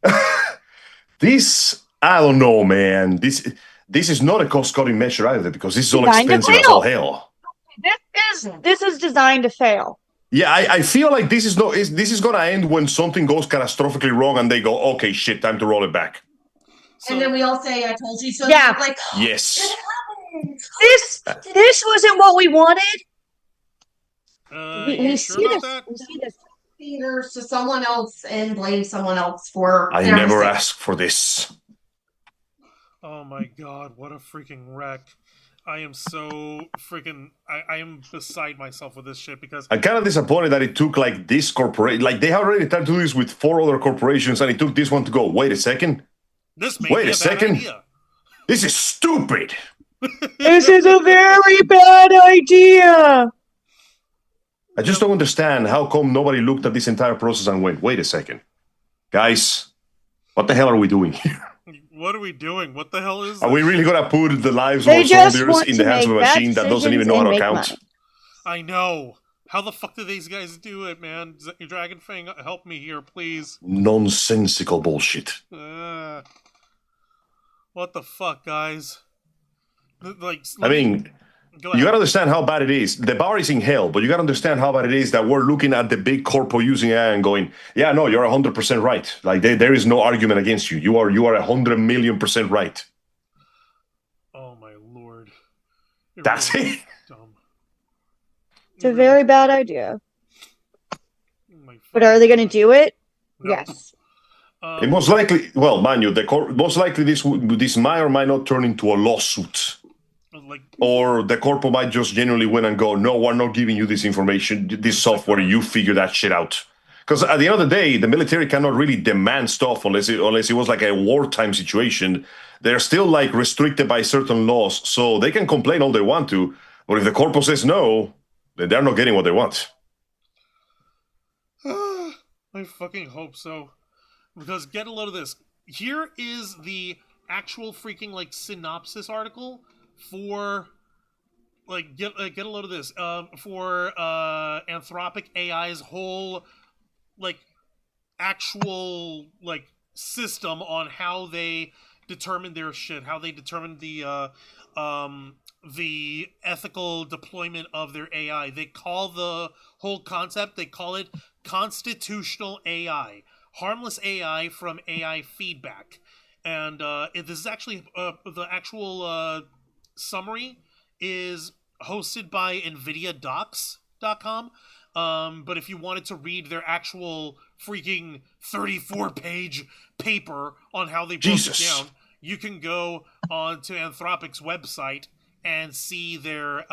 [SPEAKER 4] I don't know, man. this is not a cost-cutting measure either, because this is all
[SPEAKER 6] Designed to
[SPEAKER 4] expensive as
[SPEAKER 6] fail.
[SPEAKER 4] all hell.
[SPEAKER 6] This is designed to fail.
[SPEAKER 4] Yeah, I feel like this is gonna end when something goes catastrophically wrong and they go, okay, shit, time to roll it back.
[SPEAKER 5] And then we all say, "I told you so."
[SPEAKER 6] Yeah.
[SPEAKER 5] Like,
[SPEAKER 4] Yes.
[SPEAKER 6] This wasn't what we wanted.
[SPEAKER 2] You sure about that?
[SPEAKER 6] We see this.
[SPEAKER 5] fingers to someone else and blame someone else for.
[SPEAKER 4] I
[SPEAKER 5] their
[SPEAKER 4] never
[SPEAKER 5] mistake.
[SPEAKER 4] asked for this.
[SPEAKER 2] Oh my god, what a freaking wreck. I am so freaking... I am beside myself with this shit because...
[SPEAKER 4] I'm kind of disappointed that it took like this corporation, like they have already tried to do this with 4 other corporations, and it took this one to go, wait a second.
[SPEAKER 2] This may
[SPEAKER 4] Wait
[SPEAKER 2] be
[SPEAKER 4] a
[SPEAKER 2] bad
[SPEAKER 4] second.
[SPEAKER 2] idea.
[SPEAKER 4] This is stupid.
[SPEAKER 6] This is a very bad idea.
[SPEAKER 4] I just don't understand how come nobody looked at this entire process and went, wait a second. Guys, what the hell are we doing here?
[SPEAKER 2] What are we doing? What the hell is
[SPEAKER 4] Are we
[SPEAKER 2] this?
[SPEAKER 4] really going to put the lives
[SPEAKER 6] They
[SPEAKER 4] of our
[SPEAKER 6] just
[SPEAKER 4] soldiers
[SPEAKER 6] want
[SPEAKER 4] in
[SPEAKER 6] to
[SPEAKER 4] the hands of a
[SPEAKER 6] make bad
[SPEAKER 4] machine that doesn't even know how to
[SPEAKER 6] decisions and
[SPEAKER 4] count?
[SPEAKER 6] make
[SPEAKER 2] I know. How the fuck do these guys do it, man? Dragon Fang, help me here, please.
[SPEAKER 4] Nonsensical bullshit.
[SPEAKER 2] What the fuck, guys? Like,
[SPEAKER 4] I mean,
[SPEAKER 2] go
[SPEAKER 4] you
[SPEAKER 2] ahead.
[SPEAKER 4] got to understand how bad it is. The bar is in hell, but you got to understand how bad it is that we're looking at the big corpo using AI and going, yeah, no, you're 100% right. Like, there is no argument against you. You are 100,000,000% right.
[SPEAKER 2] Oh my lord.
[SPEAKER 4] That's
[SPEAKER 2] really
[SPEAKER 4] it.
[SPEAKER 2] Dumb.
[SPEAKER 6] It's a very bad idea.
[SPEAKER 2] Oh my
[SPEAKER 6] But are they going to do it?
[SPEAKER 2] No.
[SPEAKER 6] Yes.
[SPEAKER 4] It most likely, well, man, most likely this might or might not turn into a lawsuit.
[SPEAKER 2] Like,
[SPEAKER 4] Or the corpo might just genuinely win and go, no, we're not giving you this information, this software, you figure that shit out. Because at the end of the day, the military cannot really demand stuff unless it was like a wartime situation. They're still like restricted by certain laws, so they can complain all they want to. But if the corpo says no, then they're not getting what they want.
[SPEAKER 2] I fucking hope so. Because get a load of this. Here is the actual freaking like synopsis article for like get a load of this for Anthropic AI's whole like actual like system on how they determine their shit, how they determine the ethical deployment of their AI. They call the whole concept, they call it constitutional AI, harmless AI from AI feedback. And this is actually the actual summary is hosted by NVIDIA.docs.com. But if you wanted to read their actual freaking 34-page paper on how they broke it down, you can go on to Anthropic's website and see their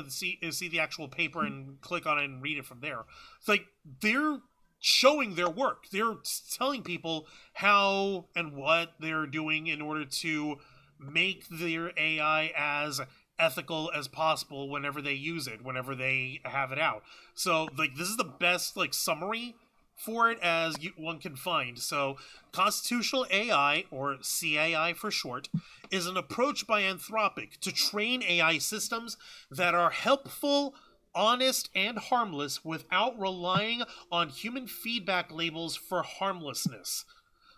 [SPEAKER 2] see the actual paper and click on it and read it from there. It's like they're showing their work. They're telling people how and what they're doing in order to make their AI as ethical as possible whenever they use it, whenever they have it out. So like this is the best like summary for it as one can find. So constitutional AI, or CAI for short, is an approach by Anthropic to train AI systems that are helpful, honest, and harmless without relying on human feedback labels for harmlessness.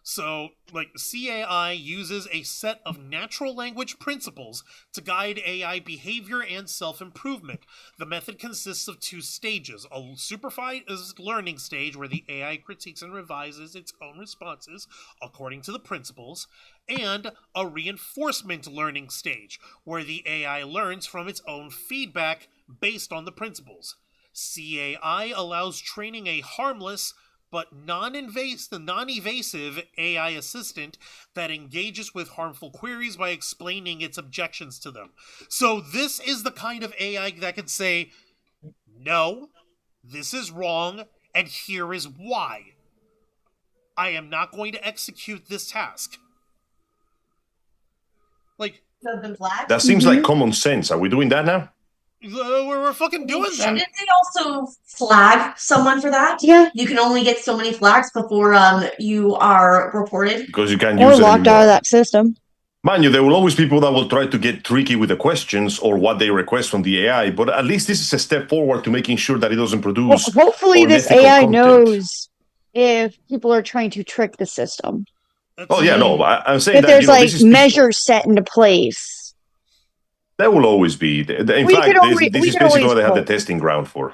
[SPEAKER 2] So, like, CAI uses a set of natural language principles to guide AI behavior and self-improvement. The method consists of 2 stages: a supervised learning stage where the AI critiques and revises its own responses according to the principles, and a reinforcement learning stage where the AI learns from its own feedback based on the principles. CAI allows training a harmless but non-evasive AI assistant that engages with harmful queries by explaining its objections to them. So this is the kind of AI that can say, no, this is wrong, and here is why. I am not going to execute this task. Like,
[SPEAKER 4] that seems like common sense. Are we doing that now?
[SPEAKER 2] We're fucking doing that.
[SPEAKER 5] Shouldn't they also flag someone for that?
[SPEAKER 6] Yeah.
[SPEAKER 5] You can only get so many flags before you are reported.
[SPEAKER 4] Because you can't
[SPEAKER 6] Or
[SPEAKER 4] use it
[SPEAKER 6] locked
[SPEAKER 4] anymore.
[SPEAKER 6] out of that system.
[SPEAKER 4] Mind you, there will always be people that will try to get tricky with the questions or what they request from the AI, but at least this is a step forward to making sure that it doesn't produce
[SPEAKER 6] Hopefully this
[SPEAKER 4] unethical
[SPEAKER 6] AI
[SPEAKER 4] content.
[SPEAKER 6] knows if people are trying to trick the system.
[SPEAKER 4] Oh yeah, no, I'm saying
[SPEAKER 6] If
[SPEAKER 4] that
[SPEAKER 6] there's like
[SPEAKER 4] this is
[SPEAKER 6] measures set into place.
[SPEAKER 4] that will always be. In
[SPEAKER 6] We
[SPEAKER 4] fact,
[SPEAKER 6] can always-
[SPEAKER 4] this
[SPEAKER 6] we
[SPEAKER 4] is
[SPEAKER 6] can
[SPEAKER 4] basically
[SPEAKER 6] always
[SPEAKER 4] what they have the
[SPEAKER 6] hope.
[SPEAKER 4] testing ground for.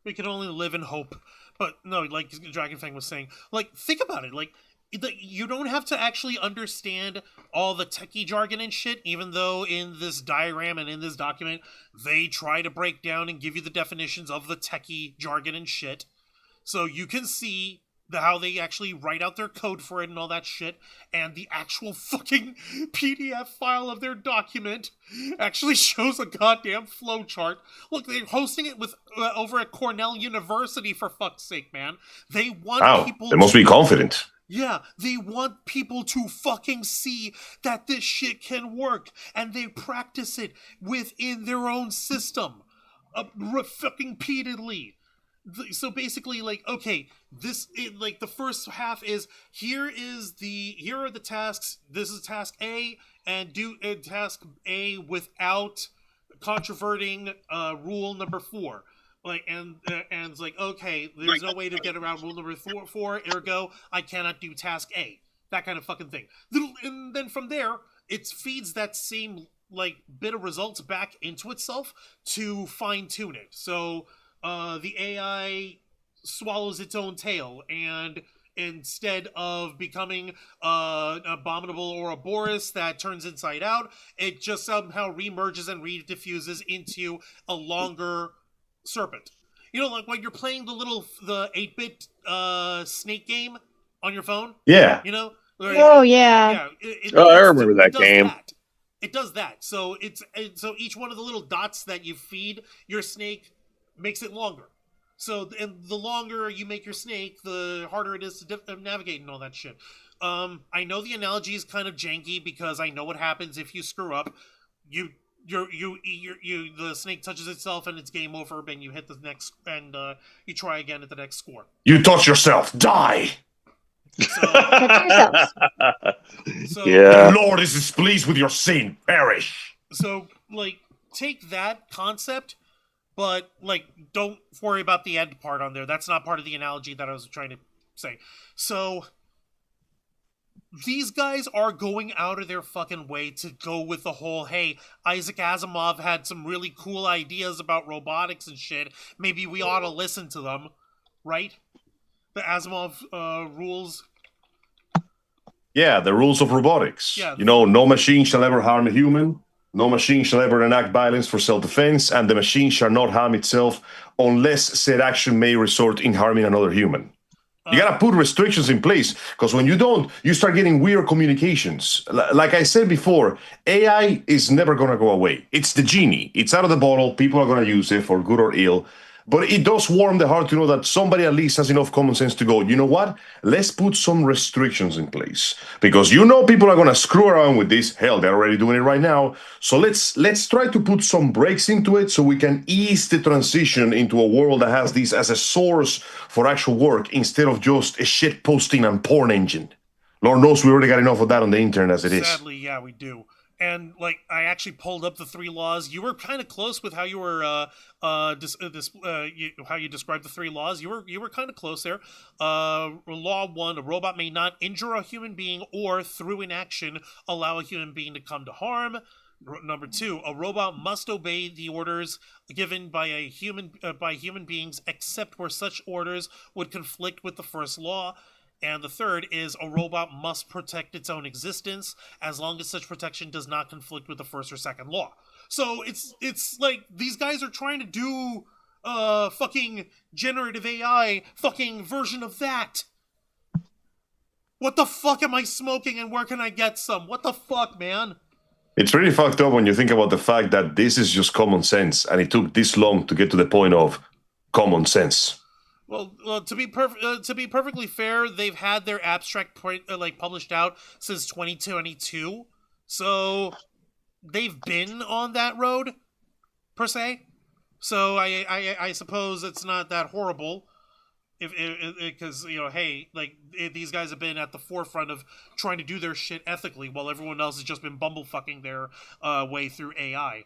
[SPEAKER 2] We can only live in hope. But no, like Dragonfang was saying, like, think about it. Like, you don't have to actually understand all the techie jargon and shit, even though in this diagram and in this document, they try to break down and give you the definitions of the techie jargon and shit. So you can see how they actually write out their code for it and all that shit, and the actual fucking PDF file of their document actually shows a goddamn flowchart. Look, they're hosting it with over at Cornell University, for fuck's sake, man. They want
[SPEAKER 4] Wow,
[SPEAKER 2] people
[SPEAKER 4] they must be confident.
[SPEAKER 2] Yeah, they want people to fucking see that this shit can work, and they practice it within their own system, fucking repeatedly. So basically, like, okay, like the first half is here are the tasks. This is task A, and do task A without controverting rule number 4. Like and it's like, okay, there's no way to get around rule number 4. Ergo, I cannot do task A. That kind of fucking thing. And then from there, it feeds that same like bit of results back into itself to fine tune it. So the AI swallows its own tail, and instead of becoming abominable Ouroboros that turns inside out, it just somehow remerges and rediffuses into a longer serpent. You know, like when you're playing the 8-bit snake game on your phone.
[SPEAKER 4] Yeah.
[SPEAKER 2] You know.
[SPEAKER 6] Oh yeah.
[SPEAKER 3] I remember that game.
[SPEAKER 2] It does that. So so each one of the little dots that you feed your snake makes it longer. So, and the longer you make your snake, the harder it is to navigate and all that shit. I know the analogy is kind of janky because I know what happens if you screw up. The snake touches itself and it's game over, and you hit the next, and you try again at the next score.
[SPEAKER 4] You touch yourself, die.
[SPEAKER 2] So,
[SPEAKER 3] yeah.
[SPEAKER 4] The Lord is displeased with your sin, perish.
[SPEAKER 2] So, like, take that concept, but, like, don't worry about the end part on there. That's not part of the analogy that I was trying to say. So, these guys are going out of their fucking way to go with the whole, hey, Isaac Asimov had some really cool ideas about robotics and shit. Maybe we ought to listen to them, right? The Asimov rules.
[SPEAKER 4] Yeah, the rules of robotics.
[SPEAKER 2] Yeah.
[SPEAKER 4] You know, no machine shall ever harm a human. No machine shall ever enact violence for self-defense, and the machine shall not harm itself unless said action may result in harming another human. You gotta put restrictions in place, because when you don't, you start getting weird communications. Like I said before, AI is never gonna go away. It's the genie. It's out of the bottle. People are gonna use it for good or ill. But it does warm the heart to know that somebody at least has enough common sense to go, you know what? Let's put some restrictions in place. Because you know people are going to screw around with this. Hell, they're already doing it right now. So let's try to put some breaks into it so we can ease the transition into a world that has this as a source for actual work instead of just a shit posting and porn engine. Lord knows we already got enough of that on the internet as it is.
[SPEAKER 2] Sadly, yeah, we do. And, like, I actually pulled up the 3 laws. You were kind of close with how you were, how you described the 3 laws. You were kind of close there. Law 1, a robot may not injure a human being or, through inaction, allow a human being to come to harm. Number 2, a robot must obey the orders given by human beings, except where such orders would conflict with the first law. And the 3rd is a robot must protect its own existence as long as such protection does not conflict with the 1st or 2nd law. So it's like these guys are trying to do fucking generative AI fucking version of that. What the fuck am I smoking and where can I get some? What the fuck, man?
[SPEAKER 4] It's really fucked up when you think about the fact that this is just common sense and it took this long to get to the point of common sense.
[SPEAKER 2] Well, to be perfectly fair, they've had their abstract published out since 2022, so they've been on that road per se. So I suppose it's not that horrible, because you know, hey, like these guys have been at the forefront of trying to do their shit ethically, while everyone else has just been bumblefucking their way through AI.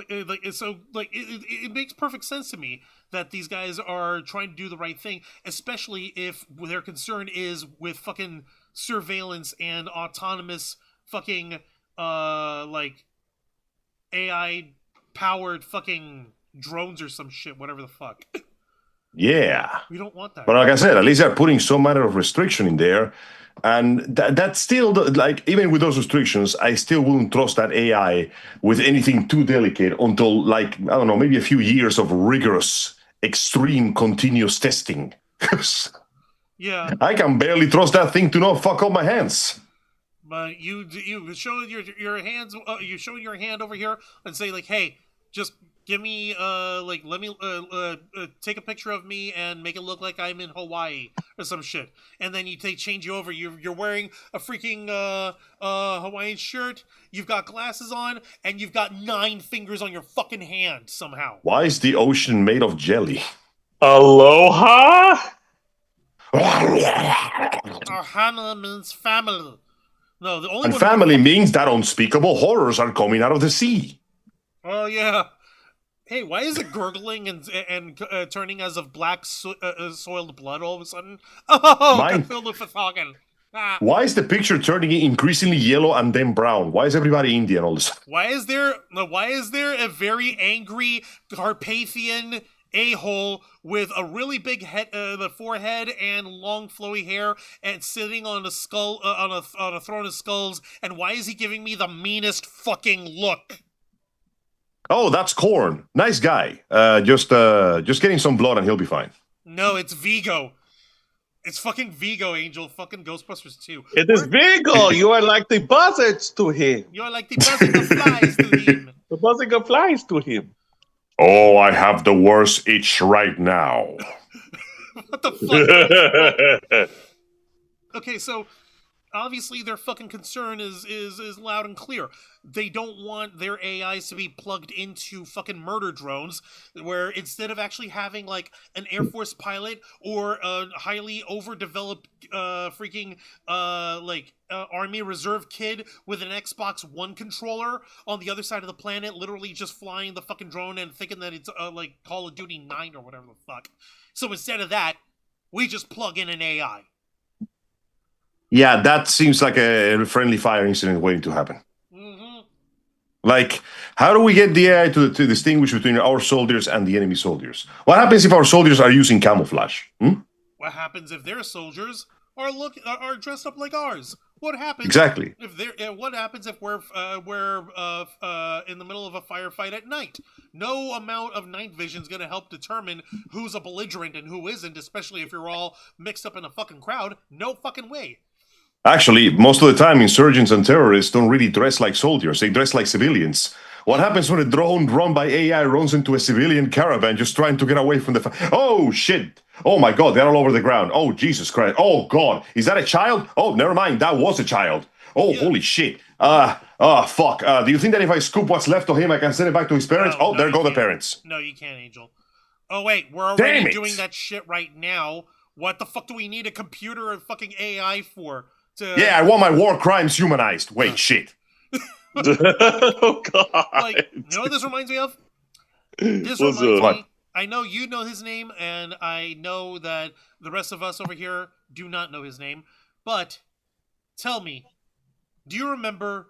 [SPEAKER 2] it makes perfect sense to me that these guys are trying to do the right thing, especially if their concern is with fucking surveillance and autonomous fucking AI powered fucking drones or some shit, whatever the fuck.
[SPEAKER 4] Yeah.
[SPEAKER 2] We don't want that.
[SPEAKER 4] But like I said, at least they're putting some matter of restriction in there. And that's still, like, even with those restrictions, I still wouldn't trust that AI with anything too delicate until, like, I don't know, maybe a few years of rigorous, extreme, continuous testing.
[SPEAKER 2] Yeah.
[SPEAKER 4] I can barely trust that thing to not fuck up my hands.
[SPEAKER 2] But you show your hands. You show your hand over here and say like, "Hey, just give me let me take a picture of me and make it look like I'm in Hawaii or some shit." And then they change you over. You're wearing a freaking Hawaiian shirt. You've got glasses on, and you've got 9 fingers on your fucking hand somehow.
[SPEAKER 4] Why is the ocean made of jelly?
[SPEAKER 3] Aloha?
[SPEAKER 2] Ohana means family. No, the only
[SPEAKER 4] And
[SPEAKER 2] one
[SPEAKER 4] family means that unspeakable horrors are coming out of the sea.
[SPEAKER 2] Oh yeah. Hey, why is it gurgling and turning as of black soiled blood all of a sudden? Oh, Cthulhu for talking.
[SPEAKER 4] Why is the picture turning increasingly yellow and then brown? Why is everybody Indian all this?
[SPEAKER 2] Why is there a very angry Carpathian a-hole with a really big head, the forehead and long flowy hair, and sitting on a skull on a throne of skulls? And why is he giving me the meanest fucking look?
[SPEAKER 4] Oh, that's Korn. Nice guy. Just getting some blood and he'll be fine.
[SPEAKER 2] No, it's Vigo. It's fucking Vigo, Angel. Fucking Ghostbusters 2.
[SPEAKER 3] It is Vigo. You are like the buzzards to him.
[SPEAKER 2] You are like the buzzing of flies to him.
[SPEAKER 3] The buzzing of flies to him.
[SPEAKER 4] Oh, I have the worst itch right now.
[SPEAKER 2] What the fuck? Okay, so obviously their fucking concern is loud and clear. They don't want their AIs to be plugged into fucking murder drones, where instead of actually having like an Air Force pilot or a highly overdeveloped Army Reserve kid with an Xbox One controller on the other side of the planet, literally just flying the fucking drone and thinking that it's like Call of Duty 9 or whatever the fuck. So instead of that, we just plug in an AI.
[SPEAKER 4] Yeah, that seems like a friendly fire incident waiting to happen.
[SPEAKER 2] Mm-hmm.
[SPEAKER 4] Like, how do we get the AI to distinguish between our soldiers and the enemy soldiers? What happens if our soldiers are using camouflage?
[SPEAKER 2] What happens if their soldiers are dressed up like ours? What happens
[SPEAKER 4] Exactly.
[SPEAKER 2] What happens if we're in the middle of a firefight at night? No amount of night vision is going to help determine who's a belligerent and who isn't, especially if you're all mixed up in a fucking crowd. No fucking way.
[SPEAKER 4] Actually, most of the time, insurgents and terrorists don't really dress like soldiers. They dress like civilians. What happens when a drone run by AI runs into a civilian caravan just trying to get away from the... Oh, shit. Oh, my God. They're all over the ground. Oh, Jesus Christ. Oh, God. Is that a child? Oh, never mind. That was a child. Oh, yeah. Holy shit. Fuck. Do you think that if I scoop what's left of him, I can send it back to his parents? No, there go the parents.
[SPEAKER 2] No, you can't, Angel. Oh, wait. We're already doing that shit right now. What the fuck do we need a computer and fucking AI for?
[SPEAKER 4] Yeah, I want my war crimes humanized. Wait, shit.
[SPEAKER 3] Oh, God.
[SPEAKER 2] Like, you know what this reminds me of? This reminds me... I know you know his name, and I know that the rest of us over here do not know his name. But tell me, do you remember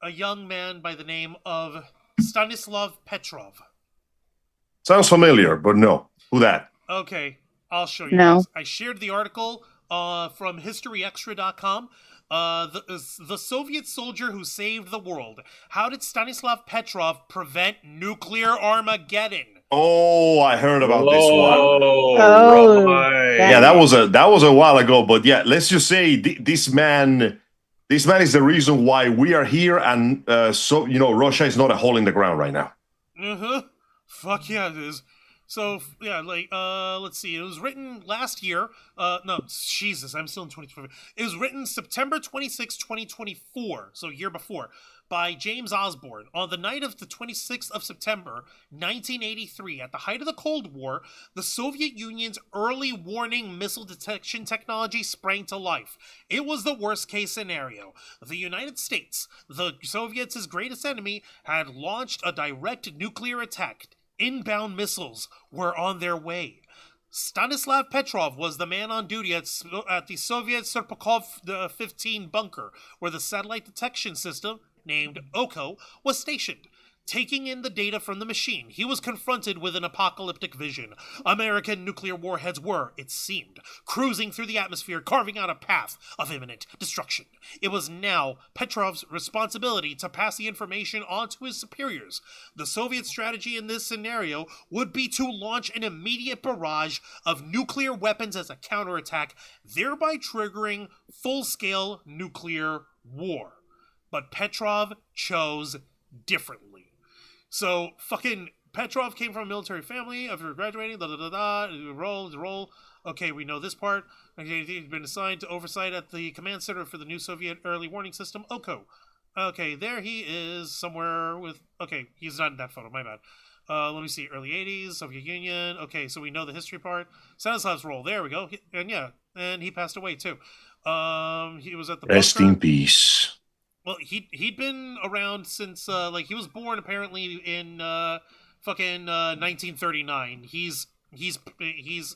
[SPEAKER 2] a young man by the name of Stanislav Petrov?
[SPEAKER 4] Sounds familiar, but no. Who that?
[SPEAKER 2] Okay, I'll show you.
[SPEAKER 6] No.
[SPEAKER 2] Guys. I shared the article from historyextra.com. The Soviet soldier who saved the world. How did Stanislav Petrov prevent nuclear Armageddon?
[SPEAKER 4] Oh, I heard about this one.
[SPEAKER 3] Oh, right.
[SPEAKER 4] Yeah, that was a while ago. But yeah, let's just say this man is the reason why we are here, and Russia is not a hole in the ground right now.
[SPEAKER 2] Fuck yeah, it is. So yeah, let's see. It was written last year. No, Jesus, I'm still in 2024. It was written September 26, 2024, so a year before, by James Osborne. On the night of the 26th of September, 1983, at the height of the Cold War, the Soviet Union's early warning missile detection technology sprang to life. It was the worst-case scenario. The United States, the Soviets' greatest enemy, had launched a direct nuclear attack. Inbound missiles were on their way. Stanislav Petrov was the man on duty at the Soviet Serpukhov 15 bunker, where the satellite detection system, named OKO, was stationed. Taking in the data from the machine, he was confronted with an apocalyptic vision. American nuclear warheads were, it seemed, cruising through the atmosphere, carving out a path of imminent destruction. It was now Petrov's responsibility to pass the information on to his superiors. The Soviet strategy in this scenario would be to launch an immediate barrage of nuclear weapons as a counterattack, thereby triggering full-scale nuclear war. But Petrov chose differently. So, fucking Petrov came from a military family after graduating, roll. Okay, we know this part. Okay, he's been assigned to oversight at the command center for the new Soviet early warning system, OKO. Okay, there he is somewhere with... Okay, he's not in that photo, my bad. Let me see, early 80s, Soviet Union. Okay, so we know the history part. Stanislav's role, there we go. And he passed away, too. He was at the
[SPEAKER 4] Rest
[SPEAKER 2] bunker.
[SPEAKER 4] in peace.
[SPEAKER 2] Well, he'd been around since he was born apparently in 1939. He's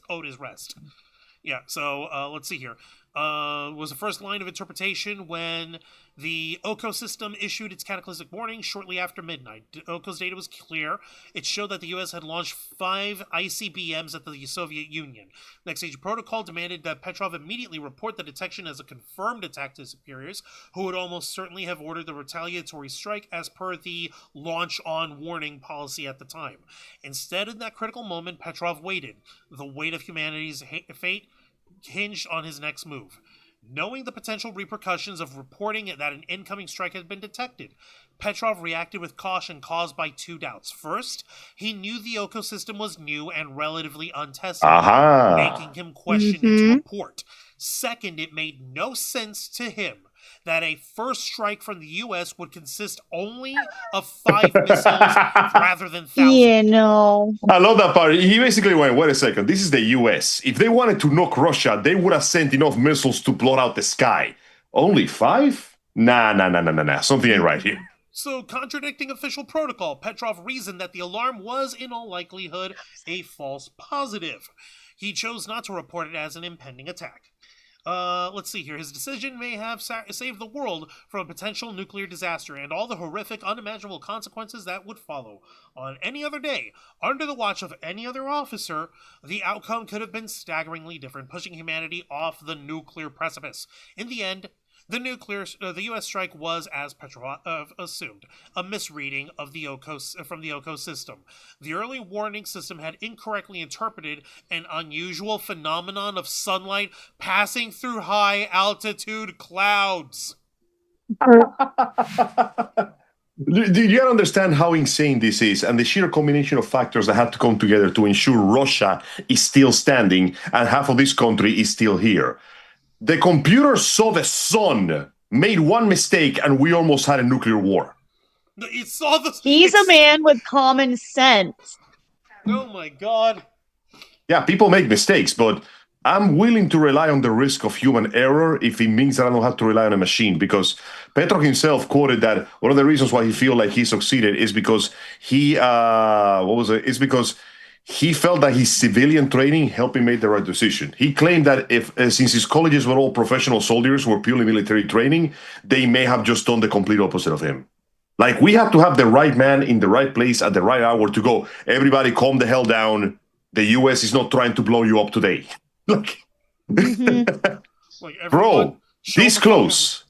[SPEAKER 2] owed his rest. Yeah. So let's see here. Was the first line of interpretation when the OKO system issued its cataclysmic warning shortly after midnight. OKO's data was clear. It showed that the U.S. had launched 5 ICBMs at the Soviet Union. Next stage protocol demanded that Petrov immediately report the detection as a confirmed attack to his superiors, who would almost certainly have ordered the retaliatory strike as per the launch on warning policy at the time. Instead, in that critical moment, Petrov waited. The weight of humanity's fate hinged on his next move. Knowing the potential repercussions of reporting that an incoming strike had been detected, Petrov reacted with caution caused by 2 doubts. First, he knew the OKO system was new and relatively untested, making him question its report. Second, it made no sense to him that a first strike from the U.S. would consist only of 5 missiles rather than thousands.
[SPEAKER 6] Yeah, no.
[SPEAKER 4] I love that part. He basically went, wait a second, this is the US. If they wanted to knock Russia, they would have sent enough missiles to blot out the sky. Only 5? Nah. Something ain't right here.
[SPEAKER 2] So, contradicting official protocol, Petrov reasoned that the alarm was, in all likelihood, a false positive. He chose not to report it as an impending attack. Let's see here. His decision may have saved the world from a potential nuclear disaster and all the horrific, unimaginable consequences that would follow. On any other day, under the watch of any other officer, the outcome could have been staggeringly different, pushing humanity off the nuclear precipice. In the end, the U.S. strike was, as Petrov assumed, a misreading of the from the OKO system. The early warning system had incorrectly interpreted an unusual phenomenon of sunlight passing through high-altitude clouds.
[SPEAKER 4] Do you understand how insane this is and the sheer combination of factors that had to come together to ensure Russia is still standing and half of this country is still here? The computer saw the sun, made one mistake, and we almost had a nuclear war.
[SPEAKER 2] It saw the...
[SPEAKER 6] He's a man with common sense.
[SPEAKER 2] Oh my god.
[SPEAKER 4] Yeah, people make mistakes, but I'm willing to rely on the risk of human error if it means that I don't have to rely on a machine, because Petrov himself quoted that one of the reasons why he feels like he succeeded is because It's because he felt that his civilian training helped him make the right decision. He claimed that since his colleges were all professional soldiers who were purely military training, they may have just done the complete opposite of him. Like, we have to have the right man in the right place at the right hour to go, everybody calm the hell down. The U.S. is not trying to blow you up today. Like, bro, this close,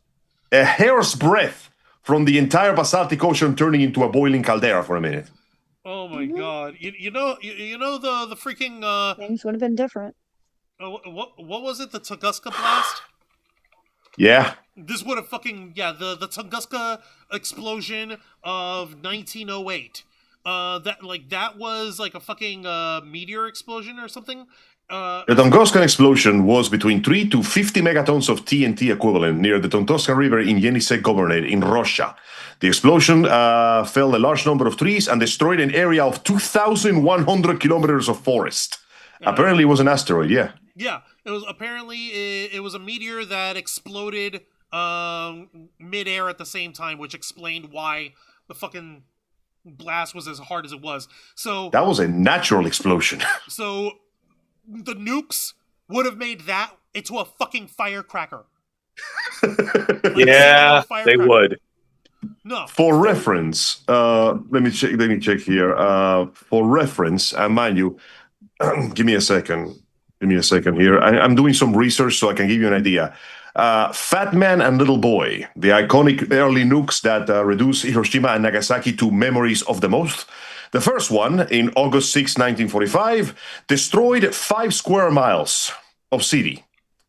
[SPEAKER 4] a hair's breadth from the entire basaltic ocean turning into a boiling caldera for a minute.
[SPEAKER 2] Oh my god! You know the freaking
[SPEAKER 6] Things would have been different.
[SPEAKER 2] What was it? The Tunguska blast?
[SPEAKER 4] Yeah.
[SPEAKER 2] This would have the Tunguska explosion of 1908. that was like a fucking meteor explosion or something.
[SPEAKER 4] The Tunguska explosion was between 3 to 50 megatons of TNT equivalent near the Tunguska River in Yenisei Governorate in Russia. The explosion felled a large number of trees and destroyed an area of 2,100 kilometers of forest. Apparently, it was an asteroid. Yeah.
[SPEAKER 2] Yeah, it was it was a meteor that exploded midair at the same time, which explained why the fucking blast was as hard as it was. So
[SPEAKER 4] that was a natural explosion.
[SPEAKER 2] So the nukes would have made that into a fucking firecracker.
[SPEAKER 3] Yeah, they would.
[SPEAKER 2] No.
[SPEAKER 4] For reference, let me check here. For reference, mind you, give me a second. Give me a second here. I'm doing some research so I can give you an idea. Fat Man and Little Boy, the iconic early nukes that reduced Hiroshima and Nagasaki to memories of the most. The first one, in August 6, 1945, destroyed 5 square miles of city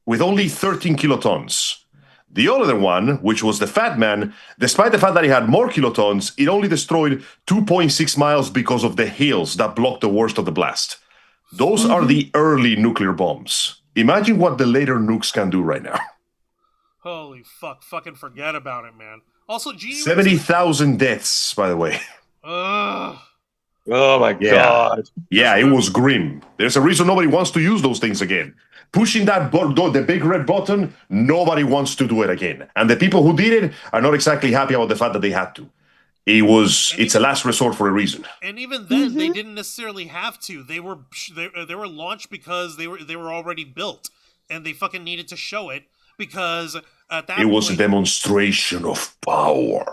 [SPEAKER 4] with only 13 kilotons. The other one, which was the Fat Man, despite the fact that it had more kilotons, it only destroyed 2.6 miles because of the hills that blocked the worst of the blast. Those are the early nuclear bombs. Imagine what the later nukes can do right now.
[SPEAKER 2] Holy fuck. Fucking forget about it, man. Also,
[SPEAKER 4] 70,000 deaths, by the way.
[SPEAKER 2] Ugh.
[SPEAKER 3] Oh my God.
[SPEAKER 4] Yeah, it was grim. There's a reason nobody wants to use those things again. Pushing that the big red button, nobody wants to do it again. And the people who did it are not exactly happy about the fact that they had to. It's a last resort for a reason.
[SPEAKER 2] And even then, they didn't necessarily have to. They were launched because they were already built, and they fucking needed to show it because at that point,
[SPEAKER 4] it was a demonstration of power.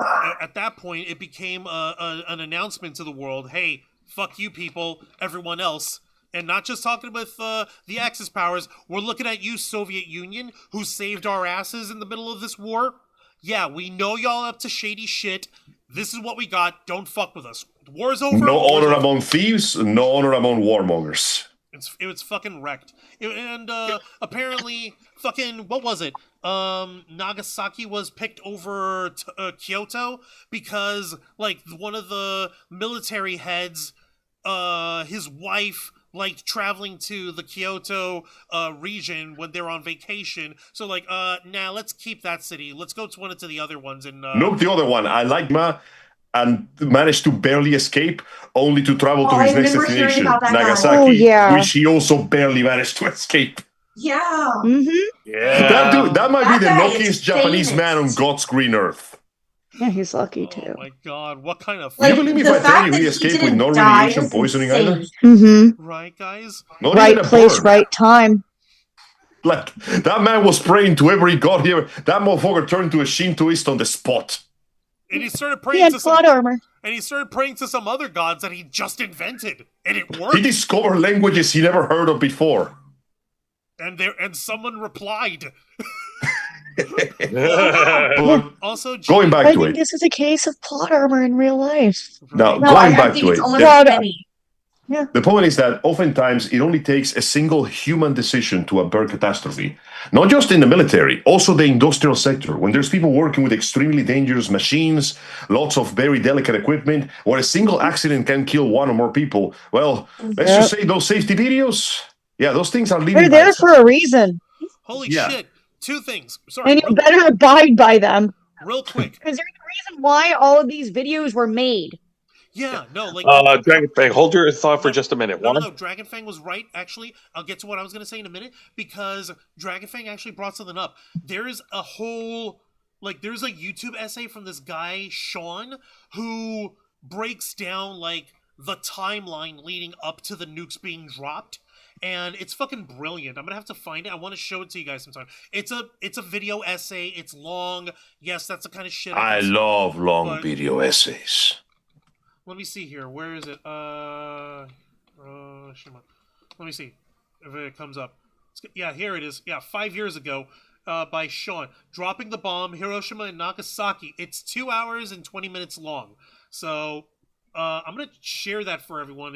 [SPEAKER 2] At that point, it became an announcement to the world: "Hey, fuck you, people, everyone else." And not just talking with the Axis powers, we're looking at you, Soviet Union, who saved our asses in the middle of this war. Yeah, we know y'all up to shady shit. This is what we got. Don't fuck with us. The war's over.
[SPEAKER 4] No honor among thieves, no honor among warmongers.
[SPEAKER 2] It was fucking wrecked. And apparently, fucking, what was it? Nagasaki was picked over Kyoto because, like, one of the military heads, his wife liked traveling to the Kyoto region when they're on vacation. So, like, let's keep that city. Let's go to one of the other ones.
[SPEAKER 4] Nope, the other one. I like and managed to barely escape, only to travel to his next destination, Nagasaki, which he also barely managed to escape.
[SPEAKER 5] Yeah.
[SPEAKER 4] Yeah. That might be the luckiest Japanese man on God's green earth.
[SPEAKER 6] Yeah, he's lucky too.
[SPEAKER 2] Oh my God, what kind of...
[SPEAKER 4] Do you believe me if I tell you he escaped with no radiation poisoning either?
[SPEAKER 2] Right, guys?
[SPEAKER 4] Not
[SPEAKER 6] right place, right time.
[SPEAKER 4] Like, that man was praying to whoever he got here. That motherfucker turned to a Shintoist on the spot.
[SPEAKER 2] And he started praying
[SPEAKER 6] He had plot armor.
[SPEAKER 2] And he started praying to some other gods that he just invented. And it worked.
[SPEAKER 4] He discovered languages he never heard of before.
[SPEAKER 2] And someone replied. Also,
[SPEAKER 4] going back to it.
[SPEAKER 6] I think this is a case of plot armor in real life.
[SPEAKER 4] Now, going back to it.
[SPEAKER 6] Yeah.
[SPEAKER 4] The point is that oftentimes it only takes a single human decision to avert catastrophe. Not just in the military, also the industrial sector. When there's people working with extremely dangerous machines, lots of very delicate equipment, where a single accident can kill one or more people. Well, let's just say those safety videos, those things are leading.
[SPEAKER 6] They're there for a reason.
[SPEAKER 2] Holy shit. 2 things. Sorry.
[SPEAKER 6] And you better abide by them.
[SPEAKER 2] Real quick.
[SPEAKER 6] Because there's a reason why all of these videos were made.
[SPEAKER 2] Yeah, no, like...
[SPEAKER 3] Dragonfang, hold your thought for just a minute.
[SPEAKER 2] No, Dragonfang was right, actually. I'll get to what I was going to say in a minute, because Dragonfang actually brought something up. There's a whole... there's a YouTube essay from this guy, Sean, who breaks down, the timeline leading up to the nukes being dropped. And it's fucking brilliant. I'm gonna have to find it. I want to show it to you guys sometime. It's a video essay. It's long. Yes, that's the kind of shit
[SPEAKER 4] I love long video essays.
[SPEAKER 2] Let me see here. Where is it? Let me see if it comes up. Yeah, here it is. Yeah, 5 years ago, by Sean, dropping the bomb, Hiroshima and Nagasaki. It's 2 hours and 20 minutes long. So I'm gonna share that for everyone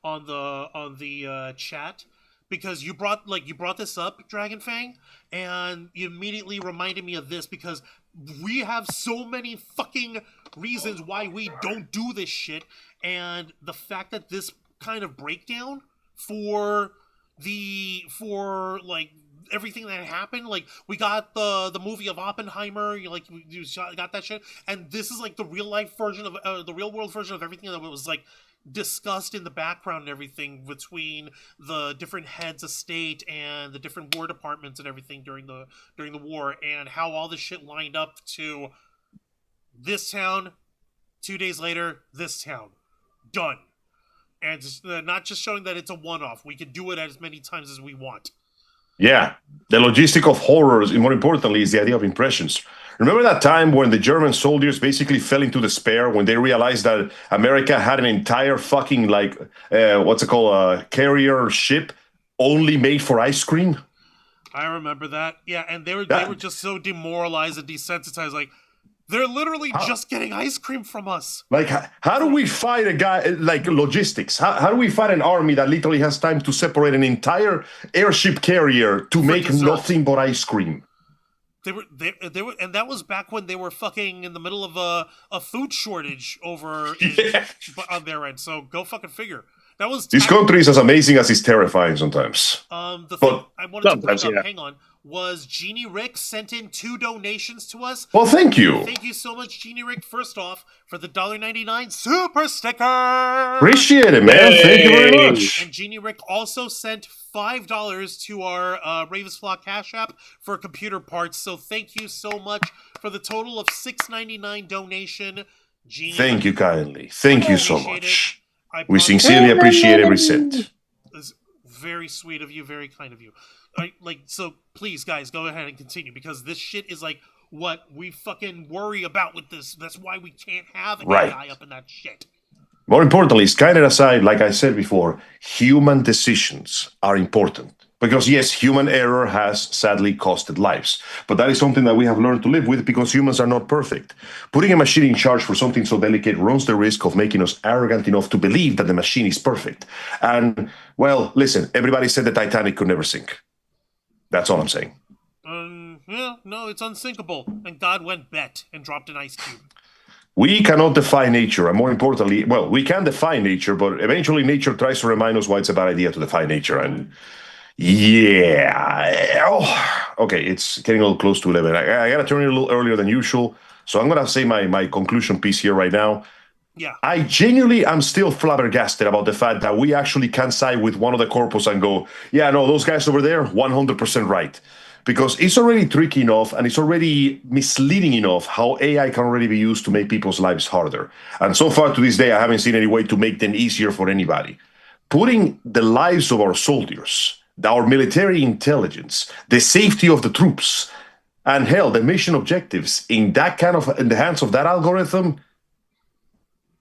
[SPEAKER 2] on the chat, because you brought this up, Dragonfang, and you immediately reminded me of this, because we have so many fucking reasons why we don't do this shit, and the fact that this kind of breakdown for like everything that happened, like we got the movie of Oppenheimer, you got that shit, and this is like the real life version of the real world version of everything that was like discussed in the background and everything between the different heads of state and the different war departments and everything during the war, and how all this shit lined up to this town 2 days later, this town done. And not just showing that it's a one-off. We can do it as many times as we want.
[SPEAKER 4] Yeah, the logistic of horrors, and more importantly, is the idea of impressions. Remember that time when the German soldiers basically fell into despair when they realized that America had an entire fucking, like, carrier ship only made for ice cream?
[SPEAKER 2] I remember that. Yeah, and they were just so demoralized and desensitized, like, they're literally just getting ice cream from us.
[SPEAKER 4] Like, how do we fight a guy, like, logistics? How do we fight an army that literally has time to separate an entire airship carrier to make
[SPEAKER 2] dessert.
[SPEAKER 4] nothing but ice cream?
[SPEAKER 2] They were, and that was back when they were fucking in the middle of a food shortage over on their end. So go fucking figure. That was
[SPEAKER 4] this country is as amazing as it's terrifying sometimes.
[SPEAKER 2] The thing I wanted to bring up, hang on, was Jeannie Rick sent in 2 donations to us.
[SPEAKER 4] Well, thank you.
[SPEAKER 2] Thank you so much, Jeannie Rick, first off, for the $1.99 super sticker.
[SPEAKER 4] Appreciate it, man. Hey. Thank you very much.
[SPEAKER 2] And Jeannie Rick also sent $5 to our Ravensflock Cash App for computer parts. So thank you so much for the total of $6.99 donation, Jeannie.
[SPEAKER 4] Thank you kindly. Thank you so much. We sincerely appreciate every cent.
[SPEAKER 2] It's very sweet of you, very kind of you. So please, guys, go ahead and continue, because this shit is like what we fucking worry about with this. That's why we can't have AI up in that shit.
[SPEAKER 4] More importantly, it's kind of aside, like I said before, human decisions are important. Because yes, human error has sadly costed lives. But that is something that we have learned to live with because humans are not perfect. Putting a machine in charge for something so delicate runs the risk of making us arrogant enough to believe that the machine is perfect. And, well, listen, everybody said the Titanic could never sink. That's all I'm saying.
[SPEAKER 2] Yeah, no, it's unsinkable. And God went bet and dropped an ice cube.
[SPEAKER 4] We cannot defy nature, and more importantly, well, we can defy nature, but eventually nature tries to remind us why it's a bad idea to defy nature, and yeah. Okay, it's getting a little close to 11. I gotta turn it a little earlier than usual, so I'm gonna say my conclusion piece here right now.
[SPEAKER 2] Yeah.
[SPEAKER 4] I genuinely am still flabbergasted about the fact that we actually can side with one of the corpos and go, yeah, no, those guys over there, 100% right. Because it's already tricky enough and it's already misleading enough how AI can already be used to make people's lives harder. And so far to this day, I haven't seen any way to make them easier for anybody. Putting the lives of our soldiers, our military intelligence, the safety of the troops, and hell, the mission objectives in the hands of that algorithm,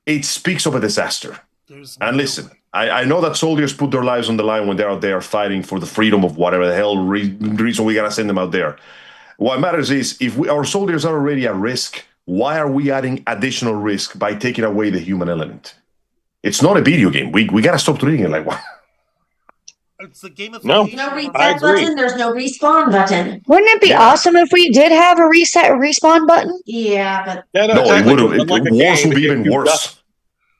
[SPEAKER 4] it speaks of a disaster. And listen, I know that soldiers put their lives on the line when they're out there fighting for the freedom of whatever the hell reason we gotta send them out there. What matters is, if our soldiers are already at risk, why are we adding additional risk by taking away the human element? It's not a video game. We gotta stop treating it like one.
[SPEAKER 2] It's the game of
[SPEAKER 5] no reset button. There's no respawn button.
[SPEAKER 6] Wouldn't it be awesome if we did have a respawn button?
[SPEAKER 5] Yeah, but
[SPEAKER 4] it would have. Wars would be even worse.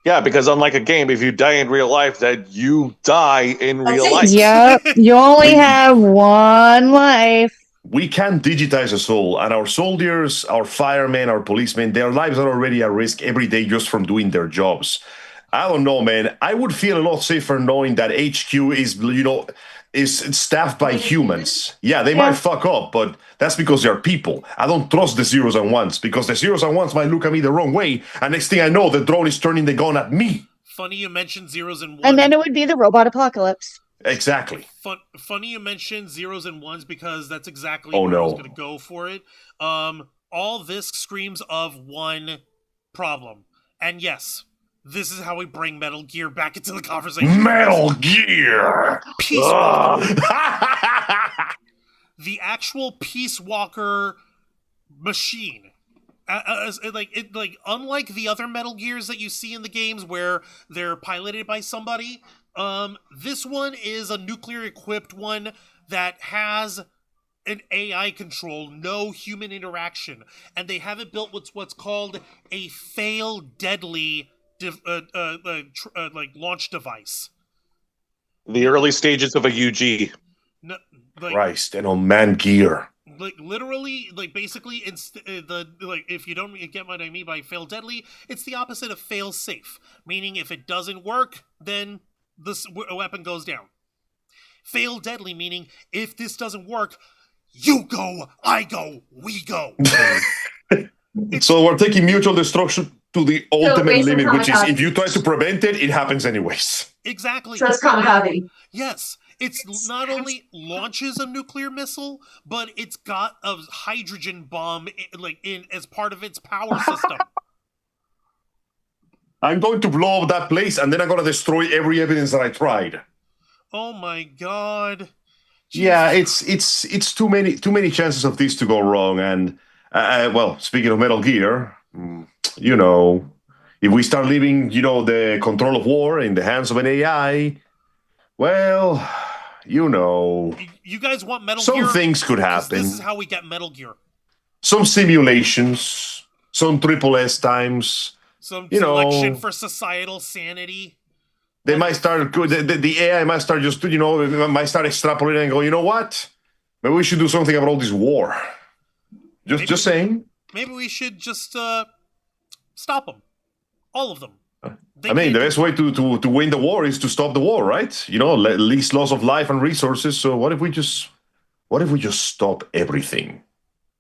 [SPEAKER 3] Yeah, because unlike a game, if you die in real life, that you die in real life.
[SPEAKER 6] Yep, you only have one life.
[SPEAKER 4] We can digitize a soul, and our soldiers, our firemen, our policemen, their lives are already at risk every day just from doing their jobs. I don't know, man. I would feel a lot safer knowing that HQ is staffed by humans. Yeah, they might fuck up, but that's because they're people. I don't trust the zeros and ones because the zeros and ones might look at me the wrong way, and next thing I know, the drone is turning the gun at me.
[SPEAKER 2] Funny you mentioned zeros and ones.
[SPEAKER 6] And then it would be the robot apocalypse.
[SPEAKER 4] Exactly.
[SPEAKER 2] Funny you mentioned zeros and ones because that's exactly where I was going to go for it. All this screams of one problem. And yes, this is how we bring Metal Gear back into the conversation.
[SPEAKER 4] Metal Gear!
[SPEAKER 2] Peace Walker. The actual Peace Walker machine. Unlike the other Metal Gears that you see in the games where they're piloted by somebody, this one is a nuclear-equipped one that has an AI control, no human interaction, and they have it built with what's called a fail deadly launch device.
[SPEAKER 3] The early stages of a UG.
[SPEAKER 2] No,
[SPEAKER 4] Christ, and on man gear.
[SPEAKER 2] Literally, basically, if you don't get what I mean by fail deadly, it's the opposite of fail safe. Meaning, if it doesn't work, then this weapon goes down. Fail deadly, meaning if this doesn't work, you go, I go, we go.
[SPEAKER 4] So we're taking mutual destruction to the ultimate limit, which is
[SPEAKER 5] kamikaze.
[SPEAKER 4] if you try to prevent it, it happens anyways.
[SPEAKER 2] Exactly.
[SPEAKER 5] So it's kamikaze.
[SPEAKER 2] Yes. It's not only launches a nuclear missile, but it's got a hydrogen bomb in as part of its power system.
[SPEAKER 4] I'm going to blow up that place, and then I'm going to destroy every evidence that I tried.
[SPEAKER 2] Oh my god.
[SPEAKER 4] Yeah, it's too many chances of this to go wrong. And well, speaking of Metal Gear, if we start leaving, the control of war in the hands of an AI, well,
[SPEAKER 2] You guys want Metal Gear?
[SPEAKER 4] some things could happen.
[SPEAKER 2] This is how we get Metal Gear.
[SPEAKER 4] Some simulations, some triple S times.
[SPEAKER 2] Some selection for societal sanity.
[SPEAKER 4] They might start. The AI might start might start extrapolating and go. You know what? Maybe we should do something about all this war. Just saying.
[SPEAKER 2] Maybe we should just stop them, all of them.
[SPEAKER 4] The best way to win the war is to stop the war, right? Least loss of life and resources. So what if we just stop everything?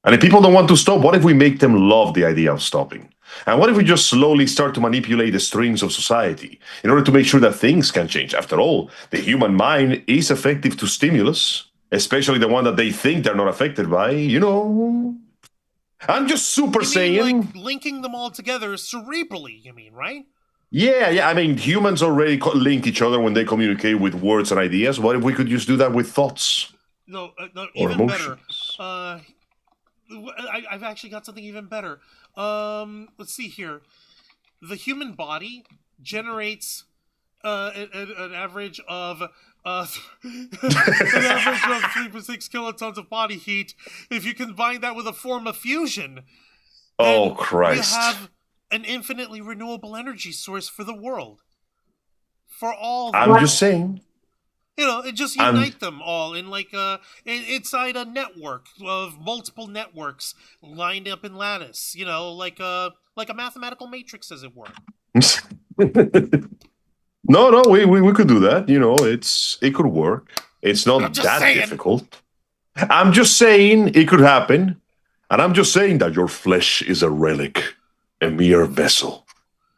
[SPEAKER 4] And if people don't want to stop, what if we make them love the idea of stopping? And what if we just slowly start to manipulate the strings of society in order to make sure that things can change? After all, the human mind is effective to stimulus, especially the one that they think they're not affected by, I'm just super saying.
[SPEAKER 2] Linking them all together cerebrally, you mean, right?
[SPEAKER 4] Yeah. Humans already link each other when they communicate with words and ideas. What if we could just do that with thoughts?
[SPEAKER 2] No,
[SPEAKER 4] or
[SPEAKER 2] even
[SPEAKER 4] emotions?
[SPEAKER 2] better. I've actually got something even better. Let's see here. The human body generates an average of 3.6 kilotons of body heat. If you combine that with a form of fusion,
[SPEAKER 4] oh Christ!
[SPEAKER 2] You have an infinitely renewable energy source for the world. For all.
[SPEAKER 4] I'm just saying.
[SPEAKER 2] And just unite them all in inside a network of multiple networks lined up in lattice. Like a mathematical matrix, as it were.
[SPEAKER 4] No, we could do that. It could work. It's not that difficult. I'm just saying it could happen, and I'm just saying that your flesh is a relic, a mere vessel.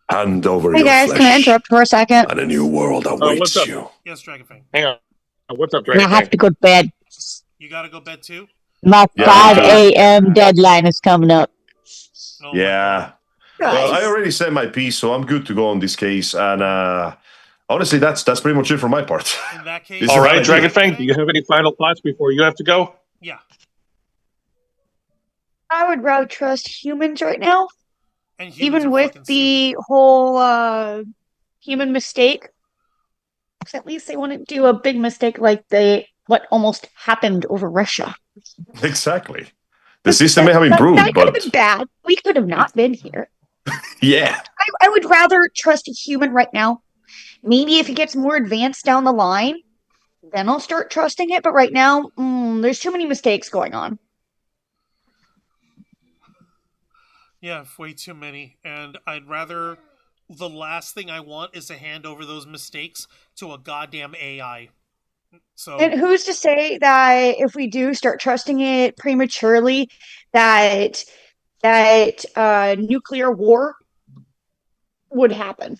[SPEAKER 4] Hand over your
[SPEAKER 6] guys,
[SPEAKER 4] flesh,
[SPEAKER 6] can I interrupt for a second?
[SPEAKER 4] and a new world awaits
[SPEAKER 3] what's up?
[SPEAKER 4] you.
[SPEAKER 2] Yes, Dragonfang.
[SPEAKER 3] Hang on. What's up,
[SPEAKER 6] I
[SPEAKER 3] Dragon?
[SPEAKER 6] have to go to bed.
[SPEAKER 2] You gotta go bed too?
[SPEAKER 6] My
[SPEAKER 4] Yeah,
[SPEAKER 6] 5
[SPEAKER 4] me too.
[SPEAKER 6] a.m. deadline is coming up.
[SPEAKER 2] Oh,
[SPEAKER 4] Yeah. Well, I already said my piece, so I'm good to go on this case. And honestly, that's pretty much it for my part.
[SPEAKER 2] In that case,
[SPEAKER 4] It's
[SPEAKER 3] All
[SPEAKER 4] a
[SPEAKER 3] right,
[SPEAKER 4] bad
[SPEAKER 3] Dragon
[SPEAKER 4] idea.
[SPEAKER 3] Fang, do you have any final thoughts before you have to go?
[SPEAKER 2] Yeah.
[SPEAKER 6] I would rather trust humans right now,
[SPEAKER 2] And humans
[SPEAKER 6] even
[SPEAKER 2] are
[SPEAKER 6] with
[SPEAKER 2] fucking
[SPEAKER 6] the whole human mistake. 'Cause at least they wouldn't do a big mistake like what almost happened over Russia.
[SPEAKER 4] Exactly. The system may have improved,
[SPEAKER 6] that could have
[SPEAKER 4] but
[SPEAKER 6] been bad. We could have not been here.
[SPEAKER 4] yeah.
[SPEAKER 6] I would rather trust a human right now. Maybe if it gets more advanced down the line, then I'll start trusting it. But right now, there's too many mistakes going on.
[SPEAKER 2] Yeah, way too many. And I'd rather... The last thing I want is to hand over those mistakes to a goddamn AI. So...
[SPEAKER 6] And who's to say that if we do start trusting it prematurely, that nuclear war would happen?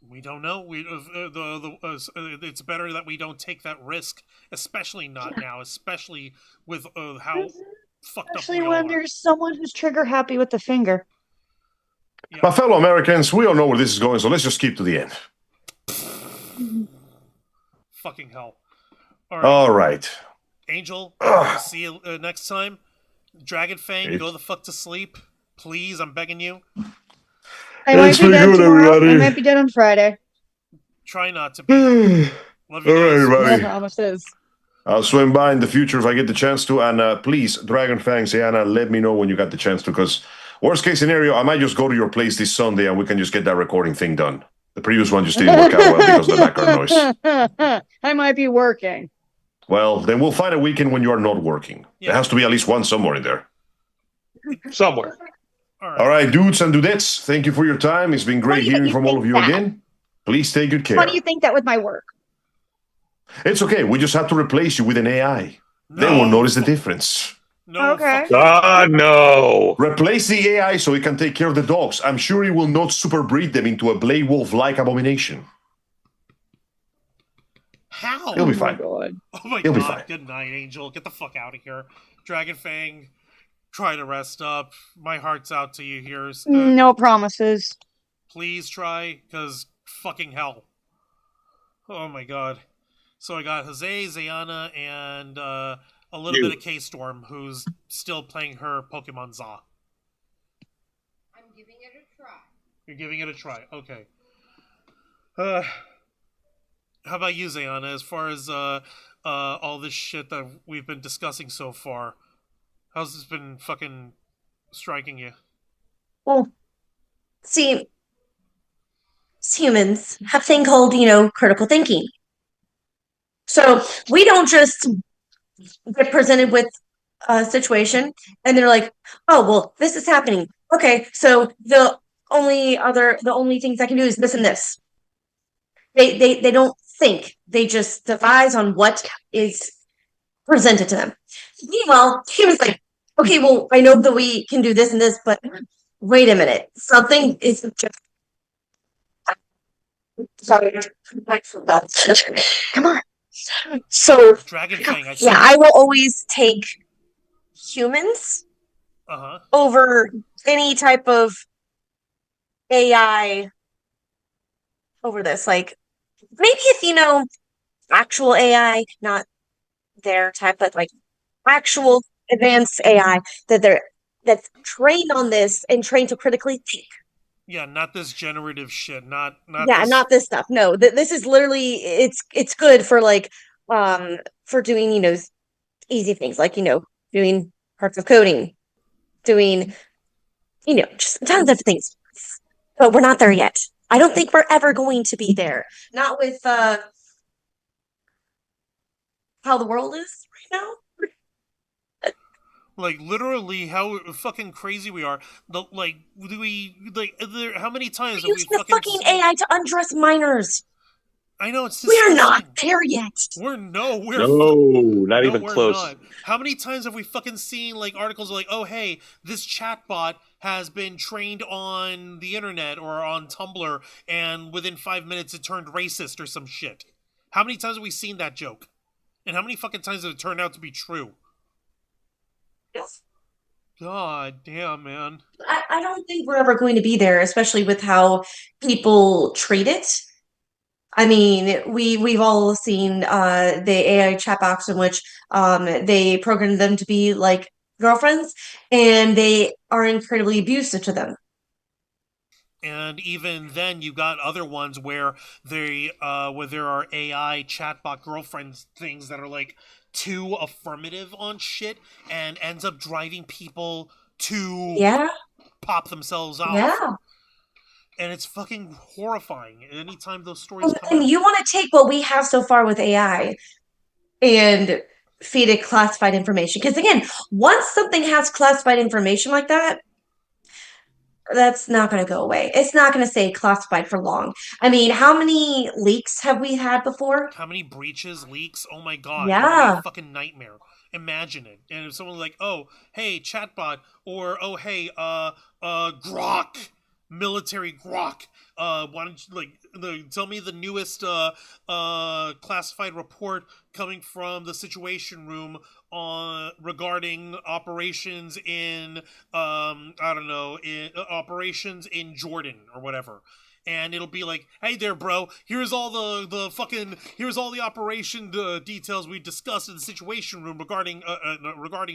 [SPEAKER 2] We don't know. It's better that we don't take that risk, especially not now, especially with how fucked up
[SPEAKER 6] Especially
[SPEAKER 2] we
[SPEAKER 6] when
[SPEAKER 2] are.
[SPEAKER 6] there's someone who's trigger happy with the finger.
[SPEAKER 2] Yeah.
[SPEAKER 4] My fellow Americans, we all know where this is going, so let's just keep to the end.
[SPEAKER 2] Fucking hell. All right.
[SPEAKER 4] All right.
[SPEAKER 2] Angel, we'll see you next time. Dragon Fang,
[SPEAKER 4] Hey.
[SPEAKER 2] go the fuck to sleep. Please, I'm begging you.
[SPEAKER 6] I might
[SPEAKER 4] Thanks
[SPEAKER 6] be
[SPEAKER 4] for
[SPEAKER 6] dead
[SPEAKER 4] doing it,
[SPEAKER 6] tomorrow. I
[SPEAKER 4] everybody.
[SPEAKER 6] might be dead on Friday.
[SPEAKER 2] Try not to be.
[SPEAKER 4] All
[SPEAKER 2] Love you
[SPEAKER 4] right,
[SPEAKER 2] guys.
[SPEAKER 6] No
[SPEAKER 4] everybody.
[SPEAKER 6] promises.
[SPEAKER 4] I'll swing by in the future if I get the chance to. And please, Dragon Fang, Anna, let me know when you got the chance to. Because worst case scenario, I might just go to your place this Sunday and we can just get that recording thing done. The previous one just didn't work out well because of the background noise.
[SPEAKER 6] I might be working.
[SPEAKER 4] Well, then we'll find a weekend when you are not working.
[SPEAKER 2] Yeah.
[SPEAKER 4] There has to be at least one somewhere in there.
[SPEAKER 3] Somewhere.
[SPEAKER 4] All right, dudes and dudettes, thank you for your time. It's been great hearing from all of you again. Please take good care.
[SPEAKER 6] Why do you think that with my work?
[SPEAKER 4] It's okay. We just have to replace you with an AI. Then we'll notice the difference.
[SPEAKER 2] No.
[SPEAKER 6] Okay.
[SPEAKER 3] No.
[SPEAKER 4] Replace the AI so it can take care of the dogs. I'm sure it will not superbreed them into a Blade Wolf-like abomination.
[SPEAKER 2] How?
[SPEAKER 4] He'll be fine.
[SPEAKER 2] Oh my
[SPEAKER 4] He'll be
[SPEAKER 2] god.
[SPEAKER 4] fine.
[SPEAKER 2] Good night, Angel. Get the fuck out of here. Dragon Fang, try to rest up. My heart's out to you here.
[SPEAKER 6] No promises.
[SPEAKER 2] Please try, because fucking hell. Oh my god. So I got Jose, Zayana, and a little bit of K-Storm, who's still playing her Pokemon Za.
[SPEAKER 1] I'm giving it a try.
[SPEAKER 2] You're giving it a try. Okay. How about you, Zayana? As far as all this shit that we've been discussing so far, how's this been fucking striking you?
[SPEAKER 5] Well, see, humans have a thing called, critical thinking. So we don't just get presented with a situation and they're like, oh, well, this is happening. Okay, so the only things I can do is this and this. They don't think. They just devise on what is presented to them. Meanwhile, humans like, okay, well, I know that we can do this and this, but wait a minute. Something isn't just sorry. Come on. So
[SPEAKER 2] Dragon Fang,
[SPEAKER 5] I will always take humans over any type of AI over this. Like maybe if actual AI, not their type, but like actual advanced AI that's trained on this and trained to critically think.
[SPEAKER 2] Yeah, not this generative shit. Not
[SPEAKER 5] not this stuff. No, this is literally it's good for like for doing easy things like doing parts of coding, doing just tons of things. But we're not there yet. I don't think we're ever going to be there. Not with how the world is right now.
[SPEAKER 2] Like literally, how fucking crazy we are. How many times have we
[SPEAKER 5] Use the fucking AI to undress minors?
[SPEAKER 2] I know it's.
[SPEAKER 5] We are not there yet.
[SPEAKER 3] No, not even close.
[SPEAKER 2] Not. How many times have we fucking seen like articles like, oh hey, this chatbot has been trained on the internet or on Tumblr, and within 5 minutes it turned racist or some shit. How many times have we seen that joke? And how many fucking times have it turned out to be true? God damn, man.
[SPEAKER 5] I don't think we're ever going to be there, especially with how people treat it. I mean, we've all seen the AI chatbots in which they program them to be like girlfriends, and they are incredibly abusive to them.
[SPEAKER 2] And even then, you got other ones where there are AI chatbot girlfriends things that are like too affirmative on shit and ends up driving people to pop themselves off.
[SPEAKER 5] Yeah.
[SPEAKER 2] And it's fucking horrifying. Anytime those stories come
[SPEAKER 5] And
[SPEAKER 2] out.
[SPEAKER 5] you want to take what we have so far with AI and feed it classified information. Because again, once something has classified information like that, that's not going to go away. It's not going to stay classified for long. I mean, how many leaks have we had before?
[SPEAKER 2] How many breaches, leaks? Oh my god.
[SPEAKER 5] Yeah.
[SPEAKER 2] It would be a fucking nightmare. Imagine it. And if someone's like, oh, hey, chatbot, or oh, hey, grok, military grok, why don't you tell me the newest classified report coming from the Situation Room regarding operations in operations in Jordan or whatever. And it'll be like, hey there, bro, here's all here's all the operation details we discussed in the Situation Room regarding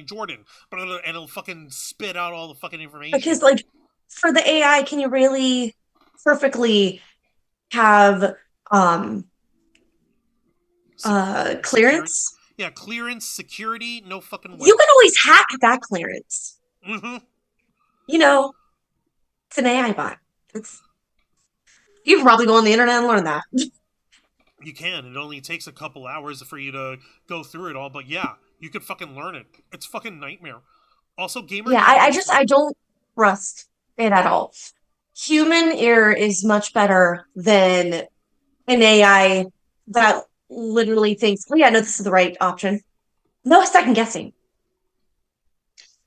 [SPEAKER 2] Jordan. And it'll fucking spit out all the fucking information.
[SPEAKER 5] Because like for the AI, can you really perfectly have clearance?
[SPEAKER 2] Yeah, clearance, security, no fucking way.
[SPEAKER 5] You can always hack that clearance.
[SPEAKER 2] Mm-hmm.
[SPEAKER 5] You know, it's an AI bot. You can probably go on the internet and learn that.
[SPEAKER 2] You can. It only takes a couple hours for you to go through it all, but yeah, you could fucking learn it. It's fucking nightmare. Also, gamer.
[SPEAKER 5] Yeah, I don't trust it at all. Human ear is much better than an AI that literally thinks, oh yeah, no, this is the right option. No second guessing.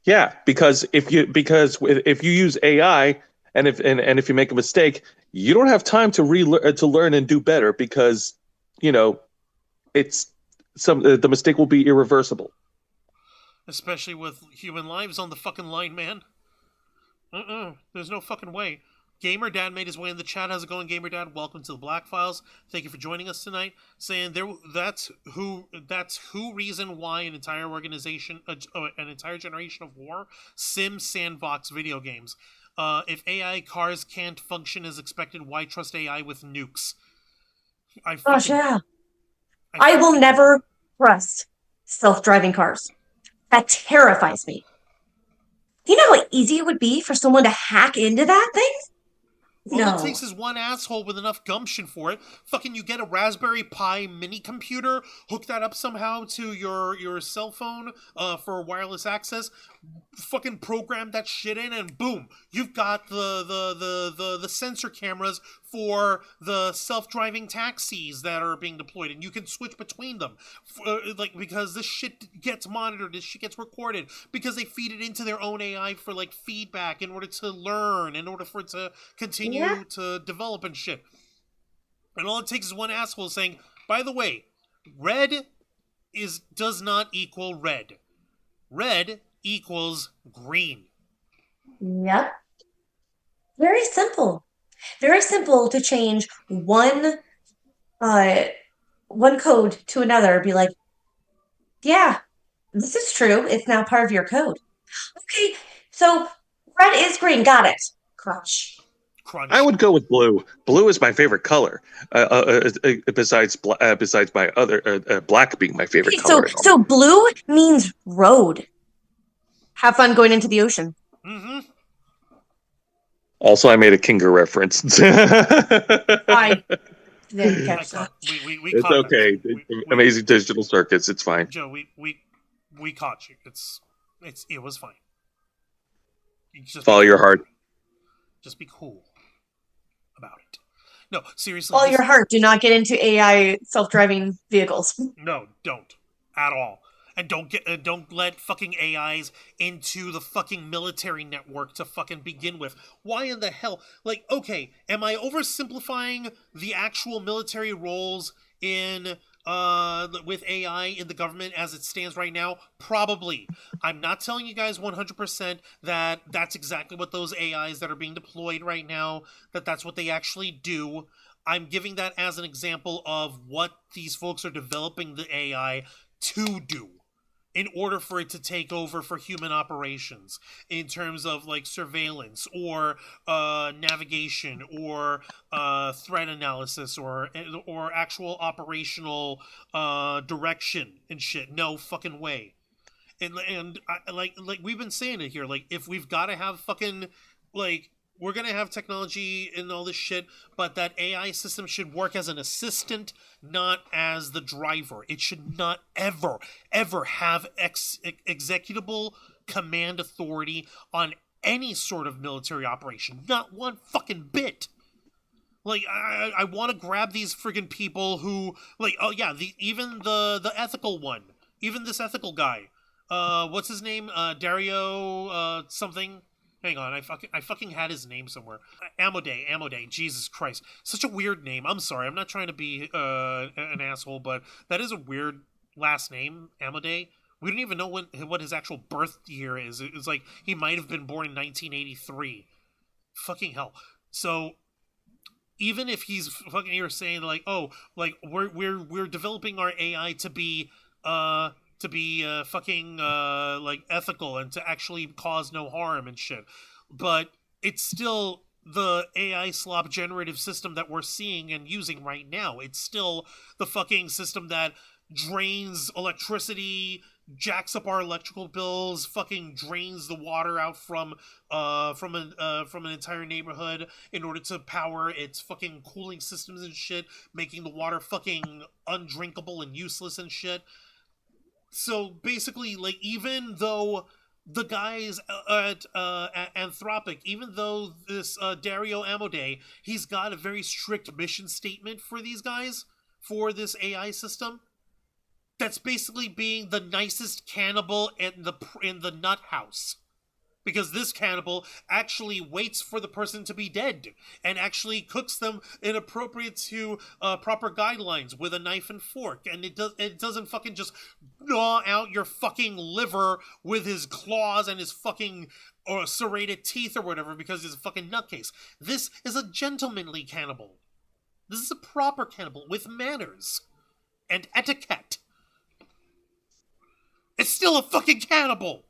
[SPEAKER 3] Yeah, because if you use AI and if you make a mistake, you don't have time to learn and do better because it's the mistake will be irreversible.
[SPEAKER 2] Especially with human lives on the fucking line, man. There's no fucking way. Gamer Dad made his way in the chat. How's it going, Gamer Dad? Welcome to the Black Files. Thank you for joining us tonight. Saying that's who reason why an entire organization, an entire generation of war, sim sandbox video games. If AI cars can't function as expected, why trust AI with nukes?
[SPEAKER 5] Gosh, yeah. I will never trust self-driving cars. That terrifies me. You know how easy it would be for someone to hack into that thing?
[SPEAKER 2] All
[SPEAKER 5] No.
[SPEAKER 2] it takes is one asshole with enough gumption for it. Fucking you get a Raspberry Pi mini computer, hook that up somehow to your cell phone for wireless access, fucking program that shit in, and boom, you've got the sensor cameras for the self-driving taxis that are being deployed, and you can switch between them, because this shit gets monitored, this shit gets recorded, because they feed it into their own AI for feedback in order to learn, in order for it to continue to develop and shit. And all it takes is one asshole saying, by the way, red does not equal red. Red equals green.
[SPEAKER 5] Yep. Very simple. Very simple to change one code to another. Be like, yeah, this is true. It's now part of your code. Okay, so red is green. Got it. Crunch.
[SPEAKER 3] I would go with blue. Blue is my favorite color. Besides my other black being my favorite color.
[SPEAKER 5] So blue means road. Have fun going into the ocean.
[SPEAKER 2] Mm-hmm.
[SPEAKER 3] Also, I made a Kinga reference.
[SPEAKER 5] I didn't catch that.
[SPEAKER 3] It's okay. Amazing Digital Circuits. It's fine.
[SPEAKER 2] Joe, we caught you. It was fine. Just
[SPEAKER 3] follow your heart.
[SPEAKER 2] Just be cool about it. No, seriously.
[SPEAKER 5] Follow your heart. Do not get into AI self-driving vehicles.
[SPEAKER 2] No, don't at all. And don't let fucking AIs into the fucking military network to fucking begin with. Why in the hell? Okay, am I oversimplifying the actual military roles in with AI in the government as it stands right now? Probably. I'm not telling you guys 100% that that's exactly what those AIs that are being deployed right now, that's what they actually do. I'm giving that as an example of what these folks are developing the AI to do in order for it to take over for human operations in terms of surveillance or navigation or threat analysis or actual operational direction and shit. No fucking way. And we've been saying it here. If we've got to have fucking we're going to have technology and all this shit, but that AI system should work as an assistant, not as the driver. It should not ever have executable command authority on any sort of military operation. Not one fucking bit. I want to grab these friggin' people who, even the ethical one. Even this ethical guy. What's his name? Dario something? Hang on, I fucking had his name somewhere. Amode, Jesus Christ. Such a weird name. I'm sorry, I'm not trying to be an asshole, but that is a weird last name, Amode. We don't even know what his actual birth year is. It's he might have been born in 1983. Fucking hell. So, even if he's fucking here saying we're developing our AI to be fucking ethical and to actually cause no harm and shit, but it's still the AI slop generative system that we're seeing and using right now. It's still the fucking system that drains electricity, jacks up our electrical bills, fucking drains the water out from an entire neighborhood in order to power its fucking cooling systems and shit, making the water fucking undrinkable and useless and shit. So basically, like, even though the guys at Anthropic, even though this Dario Amodei, he's got a very strict mission statement for these guys, for this AI system, that's basically being the nicest cannibal in the nut house. Because this cannibal actually waits for the person to be dead and actually cooks them in appropriate to proper guidelines with a knife and fork. And it doesn't fucking just gnaw out your fucking liver with his claws and his fucking serrated teeth or whatever because he's a fucking nutcase. This is a gentlemanly cannibal. This is a proper cannibal with manners and etiquette. It's still a fucking cannibal.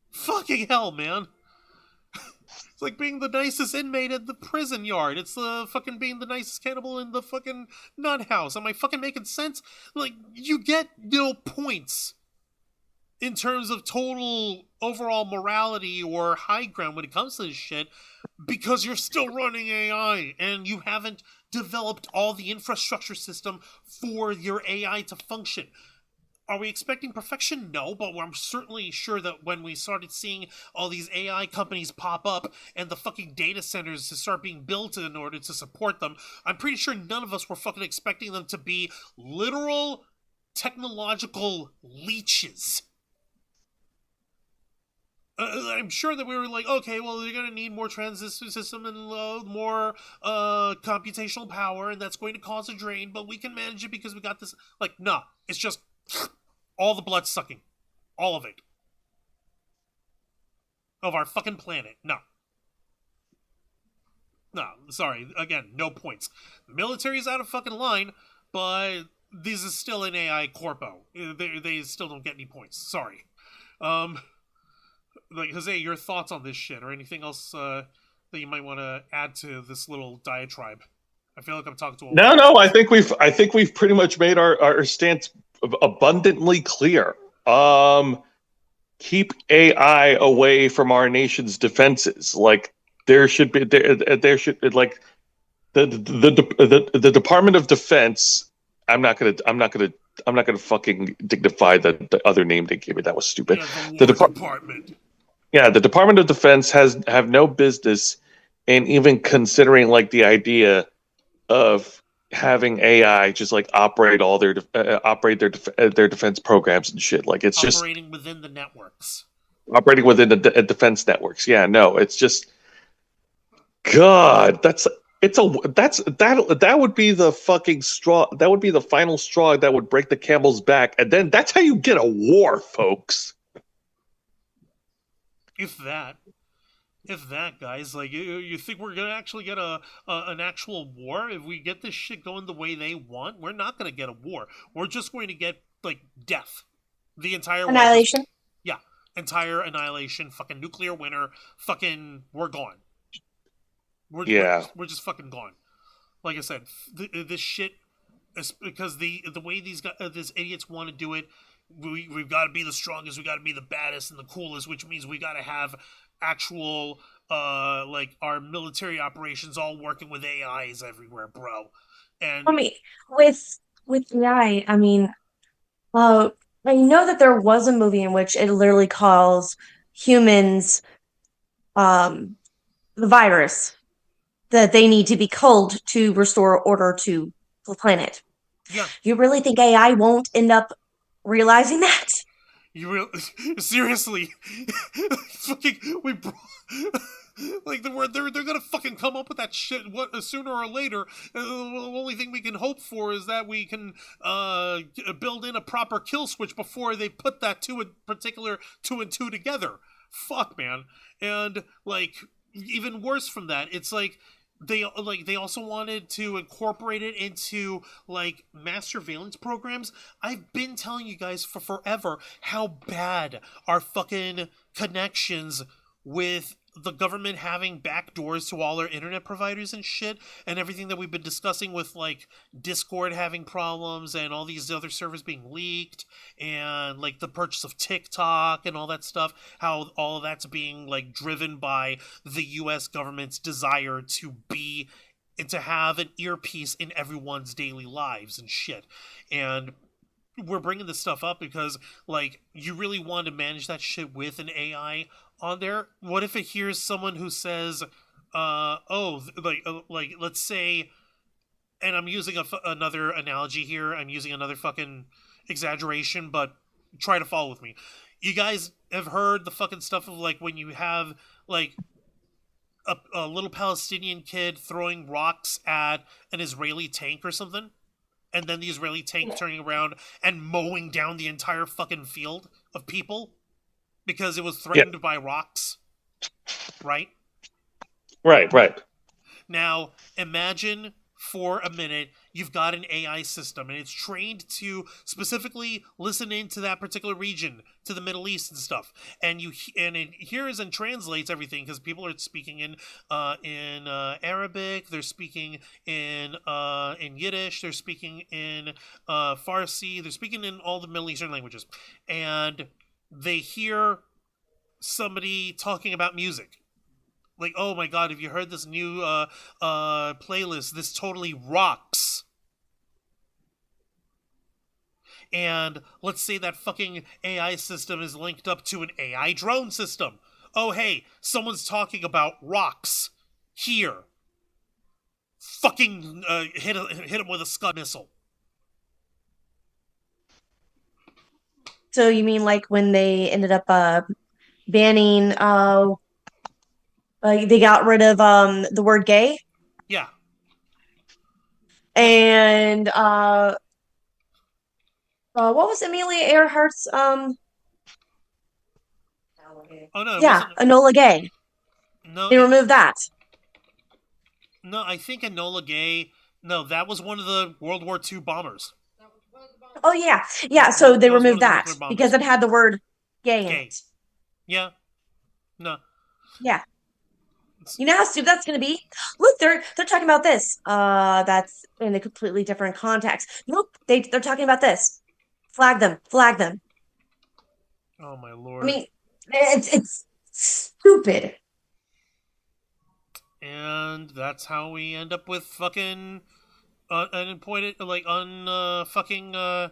[SPEAKER 2] Fucking hell, man. It's like being the nicest inmate at the prison yard. It's fucking being the nicest cannibal in the fucking nut house. Am I fucking making sense? Like, you get no points in terms of total overall morality or high ground when it comes to this shit because you're still running AI and you haven't developed all the infrastructure system for your AI to function. Are we expecting perfection? No, but I'm certainly sure that when we started seeing all these AI companies pop up and the fucking data centers to start being built in order to support them, I'm pretty sure none of us were fucking expecting them to be literal technological leeches. I'm sure that we were like, okay, well, they're going to need more transistor system and more computational power, and that's going to cause a drain, but we can manage it because we got this. Like, nah, it's just all the blood sucking. All of it. Of our fucking planet. No. No, sorry. Again, no points. The military's out of fucking line, but this is still an AI Corpo. They still don't get any points. Sorry. Like, Jose, your thoughts on this shit, or anything else that you might want to add to this little diatribe? I feel like I'm talking to a
[SPEAKER 3] No. I think we've pretty much made our stance abundantly clear. Keep AI away from our nation's defenses. Like, there should like the Department of Defense. I'm not gonna fucking dignify the other name they gave me. That was stupid.
[SPEAKER 2] Yeah, the Department.
[SPEAKER 3] Yeah, the Department of Defense have no business in even considering like the idea of having AI just like operate all their defense programs and shit. Like, it's just
[SPEAKER 2] operating within the networks.
[SPEAKER 3] Operating within the defense networks. Yeah, no, it's just God. That would be the fucking straw. That would be the final straw that would break the camel's back, and then that's how you get a war, folks.
[SPEAKER 2] If that, guys, like, you think we're gonna actually get an actual war if we get this shit going the way they want? We're not gonna get a war. We're just going to get like death, the entire
[SPEAKER 5] annihilation.
[SPEAKER 2] World. Yeah, entire annihilation. Fucking nuclear winter. Fucking, we're gone. We're just fucking gone. Like I said, this shit is because the way these idiots want to do it. We've got to be the strongest, we got to be the baddest and the coolest, which means we got to have actual like our military operations all working with AIs everywhere, bro. And
[SPEAKER 5] I mean, with AI, I mean, I know that there was a movie in which it literally calls humans the virus that they need to be culled to restore order to the planet.
[SPEAKER 2] yeah,
[SPEAKER 5] You really think AI won't end up realizing that?
[SPEAKER 2] seriously, fucking like they're gonna fucking come up with that shit sooner or later. The only thing we can hope for is that we can build in a proper kill switch before they put that two and two together. Fuck, man. And like, even worse from that, it's like they also wanted to incorporate it into like mass surveillance programs. I've been telling you guys for forever how bad our fucking connections with the government having backdoors to all their internet providers and shit, and everything that we've been discussing with like Discord having problems and all these other servers being leaked, and like the purchase of TikTok and all that stuff, how all of that's being like driven by the US government's desire to be and to have an earpiece in everyone's daily lives and shit. And we're bringing this stuff up because like you really want to manage that shit with an AI on there. What if it hears someone who says like let's say, and I'm using another analogy here, I'm using another fucking exaggeration, but try to follow with me. You guys have heard the fucking stuff of like when you have like a little Palestinian kid throwing rocks at an Israeli tank or something, and then the Israeli tank turning around and mowing down the entire fucking field of people because it was threatened by rocks, right?
[SPEAKER 3] Right.
[SPEAKER 2] Now, imagine for a minute you've got an AI system and it's trained to specifically listen into that particular region, to the Middle East and stuff, and it hears and translates everything because people are speaking in Arabic, they're speaking in Yiddish, they're speaking in Farsi, they're speaking in all the Middle Eastern languages, and they hear somebody talking about music. Like, oh my god, have you heard this new playlist? This totally rocks. And let's say that fucking AI system is linked up to an AI drone system. Oh hey, someone's talking about rocks here. Fucking hit him with a Scud missile.
[SPEAKER 5] So you mean like when they ended up banning they got rid of the word gay,
[SPEAKER 2] Yeah.
[SPEAKER 5] and what was Amelia Earhart's
[SPEAKER 2] Oh no, it
[SPEAKER 5] yeah,
[SPEAKER 2] wasn't.
[SPEAKER 5] Enola Gay.
[SPEAKER 2] No,
[SPEAKER 5] They removed that.
[SPEAKER 2] no, I think Enola Gay. No, that was one of the World War II bombers.
[SPEAKER 5] Oh yeah. So they
[SPEAKER 2] That was one
[SPEAKER 5] removed
[SPEAKER 2] of the
[SPEAKER 5] that
[SPEAKER 2] nuclear bombers.
[SPEAKER 5] because it had the word gay in
[SPEAKER 2] Gay.
[SPEAKER 5] it.
[SPEAKER 2] Yeah. No.
[SPEAKER 5] Yeah. You know how stupid that's going to be? Look, they're talking about this. That's in a completely different context. Nope, they're talking about this. Flag them.
[SPEAKER 2] Oh my
[SPEAKER 5] I
[SPEAKER 2] lord.
[SPEAKER 5] mean, it's stupid.
[SPEAKER 2] And that's how we end up with fucking unappointed, like the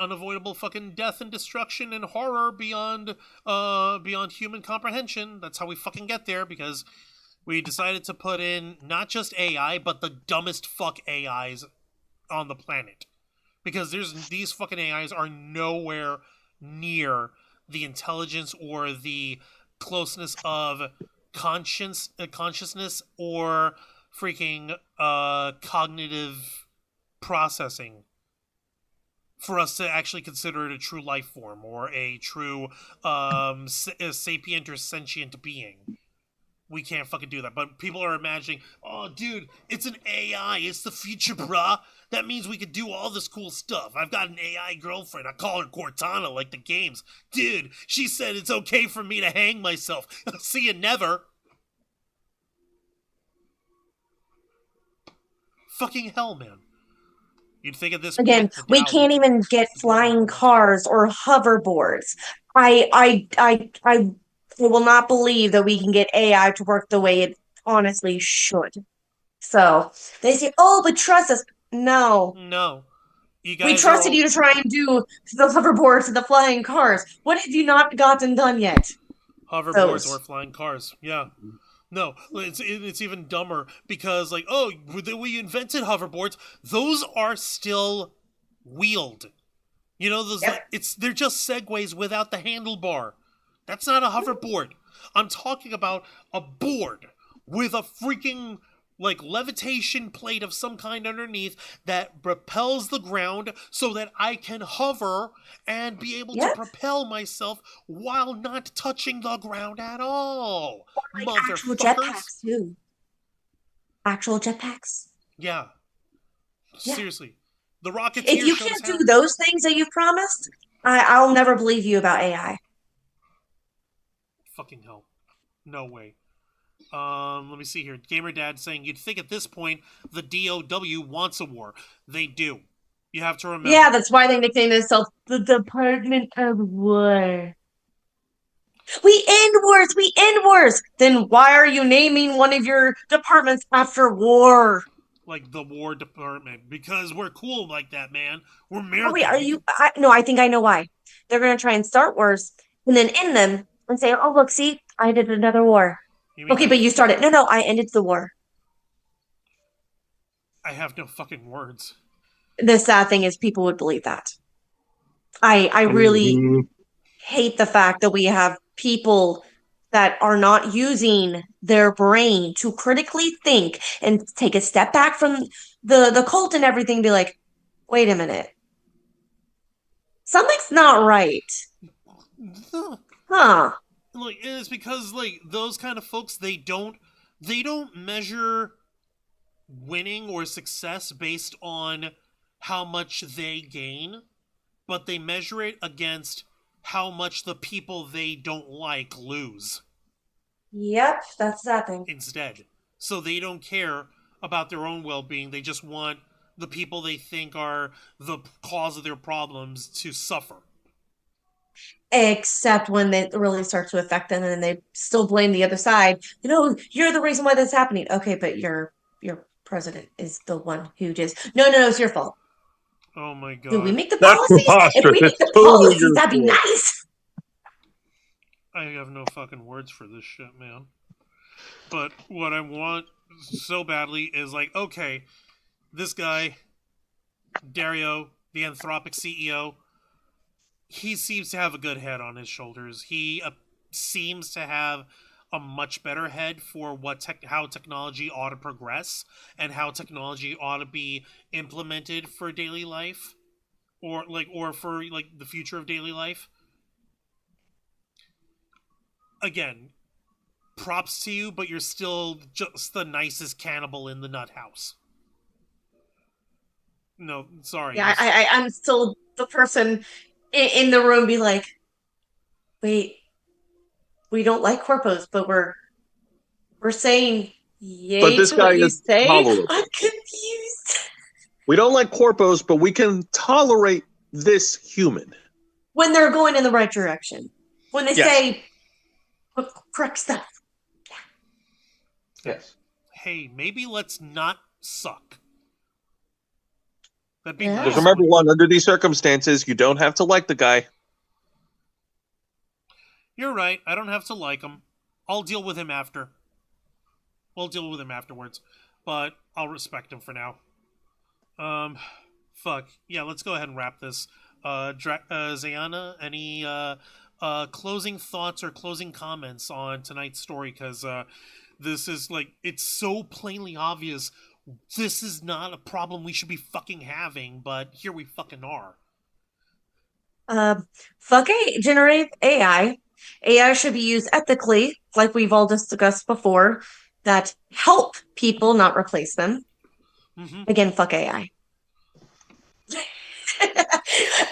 [SPEAKER 2] unavoidable fucking death and destruction and horror beyond human comprehension. That's how we fucking get there, because we decided to put in not just AI but the dumbest fuck AIs on the planet, because these fucking AIs are nowhere near the intelligence or the closeness of consciousness or freaking cognitive processing for us to actually consider it a true life form or a true sapient or sentient being. We can't fucking do that. But people are imagining, oh, dude, it's an AI. It's the future, brah. That means we could do all this cool stuff. I've got an AI girlfriend. I call her Cortana, like the games. Dude, she said it's okay for me to hang myself. See you never. Fucking hell, man. You'd think at this
[SPEAKER 5] Again,
[SPEAKER 2] point, the
[SPEAKER 5] we
[SPEAKER 2] Dow
[SPEAKER 5] can't
[SPEAKER 2] would-
[SPEAKER 5] even get flying cars or hoverboards. I will not believe that we can get AI to work the way it honestly should. So they say, "Oh, but trust us." No,
[SPEAKER 2] No. You
[SPEAKER 5] we
[SPEAKER 2] guys
[SPEAKER 5] trusted you to try and do the hoverboards and the flying cars. What have you not gotten done yet?
[SPEAKER 2] hoverboards
[SPEAKER 5] Those.
[SPEAKER 2] or flying cars. Yeah. No, it's even dumber because, like, oh, we invented hoverboards. Those are still wheeled. You know, those
[SPEAKER 5] Yep.
[SPEAKER 2] they're just segways without the handlebar. That's not a hoverboard. I'm talking about a board with a freaking like levitation plate of some kind underneath that propels the ground so that I can hover and be able to
[SPEAKER 5] Yep.
[SPEAKER 2] propel myself while not touching the ground at all.
[SPEAKER 5] Like actual
[SPEAKER 2] Motherfuckers.
[SPEAKER 5] jetpacks too. Actual jetpacks.
[SPEAKER 2] Yeah.
[SPEAKER 5] Yeah.
[SPEAKER 2] Seriously. The Rocketeer
[SPEAKER 5] If you
[SPEAKER 2] shows
[SPEAKER 5] can't
[SPEAKER 2] how.
[SPEAKER 5] do those things that you've promised, I'll never believe you about AI.
[SPEAKER 2] Fucking hell. No way. Let me see here. Gamer Dad saying, you'd think at this point the DOW wants a war. They do. You have to remember.
[SPEAKER 5] Yeah, that's why they nicknamed themselves the Department of War. We end wars! We end wars! Then why are you naming one of your departments after war?
[SPEAKER 2] Like the War Department. Because we're cool like that, man. We're
[SPEAKER 5] Oh,
[SPEAKER 2] American.
[SPEAKER 5] wait, are you? No, I think I know why. They're going to try and start wars and then end them and say, oh, look, see, I did another war. Okay, but you started. No, I ended the war.
[SPEAKER 2] I have no fucking words.
[SPEAKER 5] The sad thing is people would believe that. I really hate the fact that we have people that are not using their brain to critically think and take a step back from the cult and everything, be like, wait a minute. Something's not right. Huh.
[SPEAKER 2] Like, it's because, like, those kind of folks, they don't measure winning or success based on how much they gain, but they measure it against how much the people they don't like lose.
[SPEAKER 5] Yep, that's that thing.
[SPEAKER 2] Instead. So they don't care about their own well-being. They just want the people they think are the cause of their problems to suffer.
[SPEAKER 5] Except when it really starts to affect them and they still blame the other side. You know, you're the reason why that's happening. Okay, but your president is the one who just... No, it's your fault.
[SPEAKER 2] Oh my god.
[SPEAKER 5] Do we make the
[SPEAKER 3] That's
[SPEAKER 5] policies? If we make the policies, that'd be nice.
[SPEAKER 2] I have no fucking words for this shit, man. But what I want so badly is like, okay, this guy, Dario, the Anthropic CEO, he seems to have a good head on his shoulders. He seems to have a much better head for how technology ought to progress and how technology ought to be implemented for daily life, or for the future of daily life. Again, props to you, but you're still just the nicest cannibal in the nut house. No, sorry.
[SPEAKER 5] Yeah, I'm still the person in the room be like, wait, we don't like corpos, but we're saying yay
[SPEAKER 3] But this
[SPEAKER 5] to
[SPEAKER 3] guy
[SPEAKER 5] what you
[SPEAKER 3] is
[SPEAKER 5] say?
[SPEAKER 3] tolerable.
[SPEAKER 5] I'm confused.
[SPEAKER 3] We don't like corpos, but we can tolerate this human.
[SPEAKER 5] When they're going in the right direction. When they
[SPEAKER 3] Yes.
[SPEAKER 5] say correct stuff.
[SPEAKER 3] Yes.
[SPEAKER 2] Hey, maybe let's not suck. That'd be
[SPEAKER 5] Yeah.
[SPEAKER 2] nice.
[SPEAKER 3] Just remember, under these circumstances, you don't have to like the guy.
[SPEAKER 2] You're right. I don't have to like him. I'll deal with him after. We'll deal with him afterwards. But I'll respect him for now. Fuck. Yeah, let's go ahead and wrap this. Zayana, any closing thoughts or closing comments on tonight's story? Because this is it's so plainly obvious. This is not a problem we should be fucking having, but here we fucking are.
[SPEAKER 5] Fuck generative AI. AI should be used ethically, like we've all discussed before, that help people, not replace them.
[SPEAKER 2] Mm-hmm.
[SPEAKER 5] Again, fuck AI.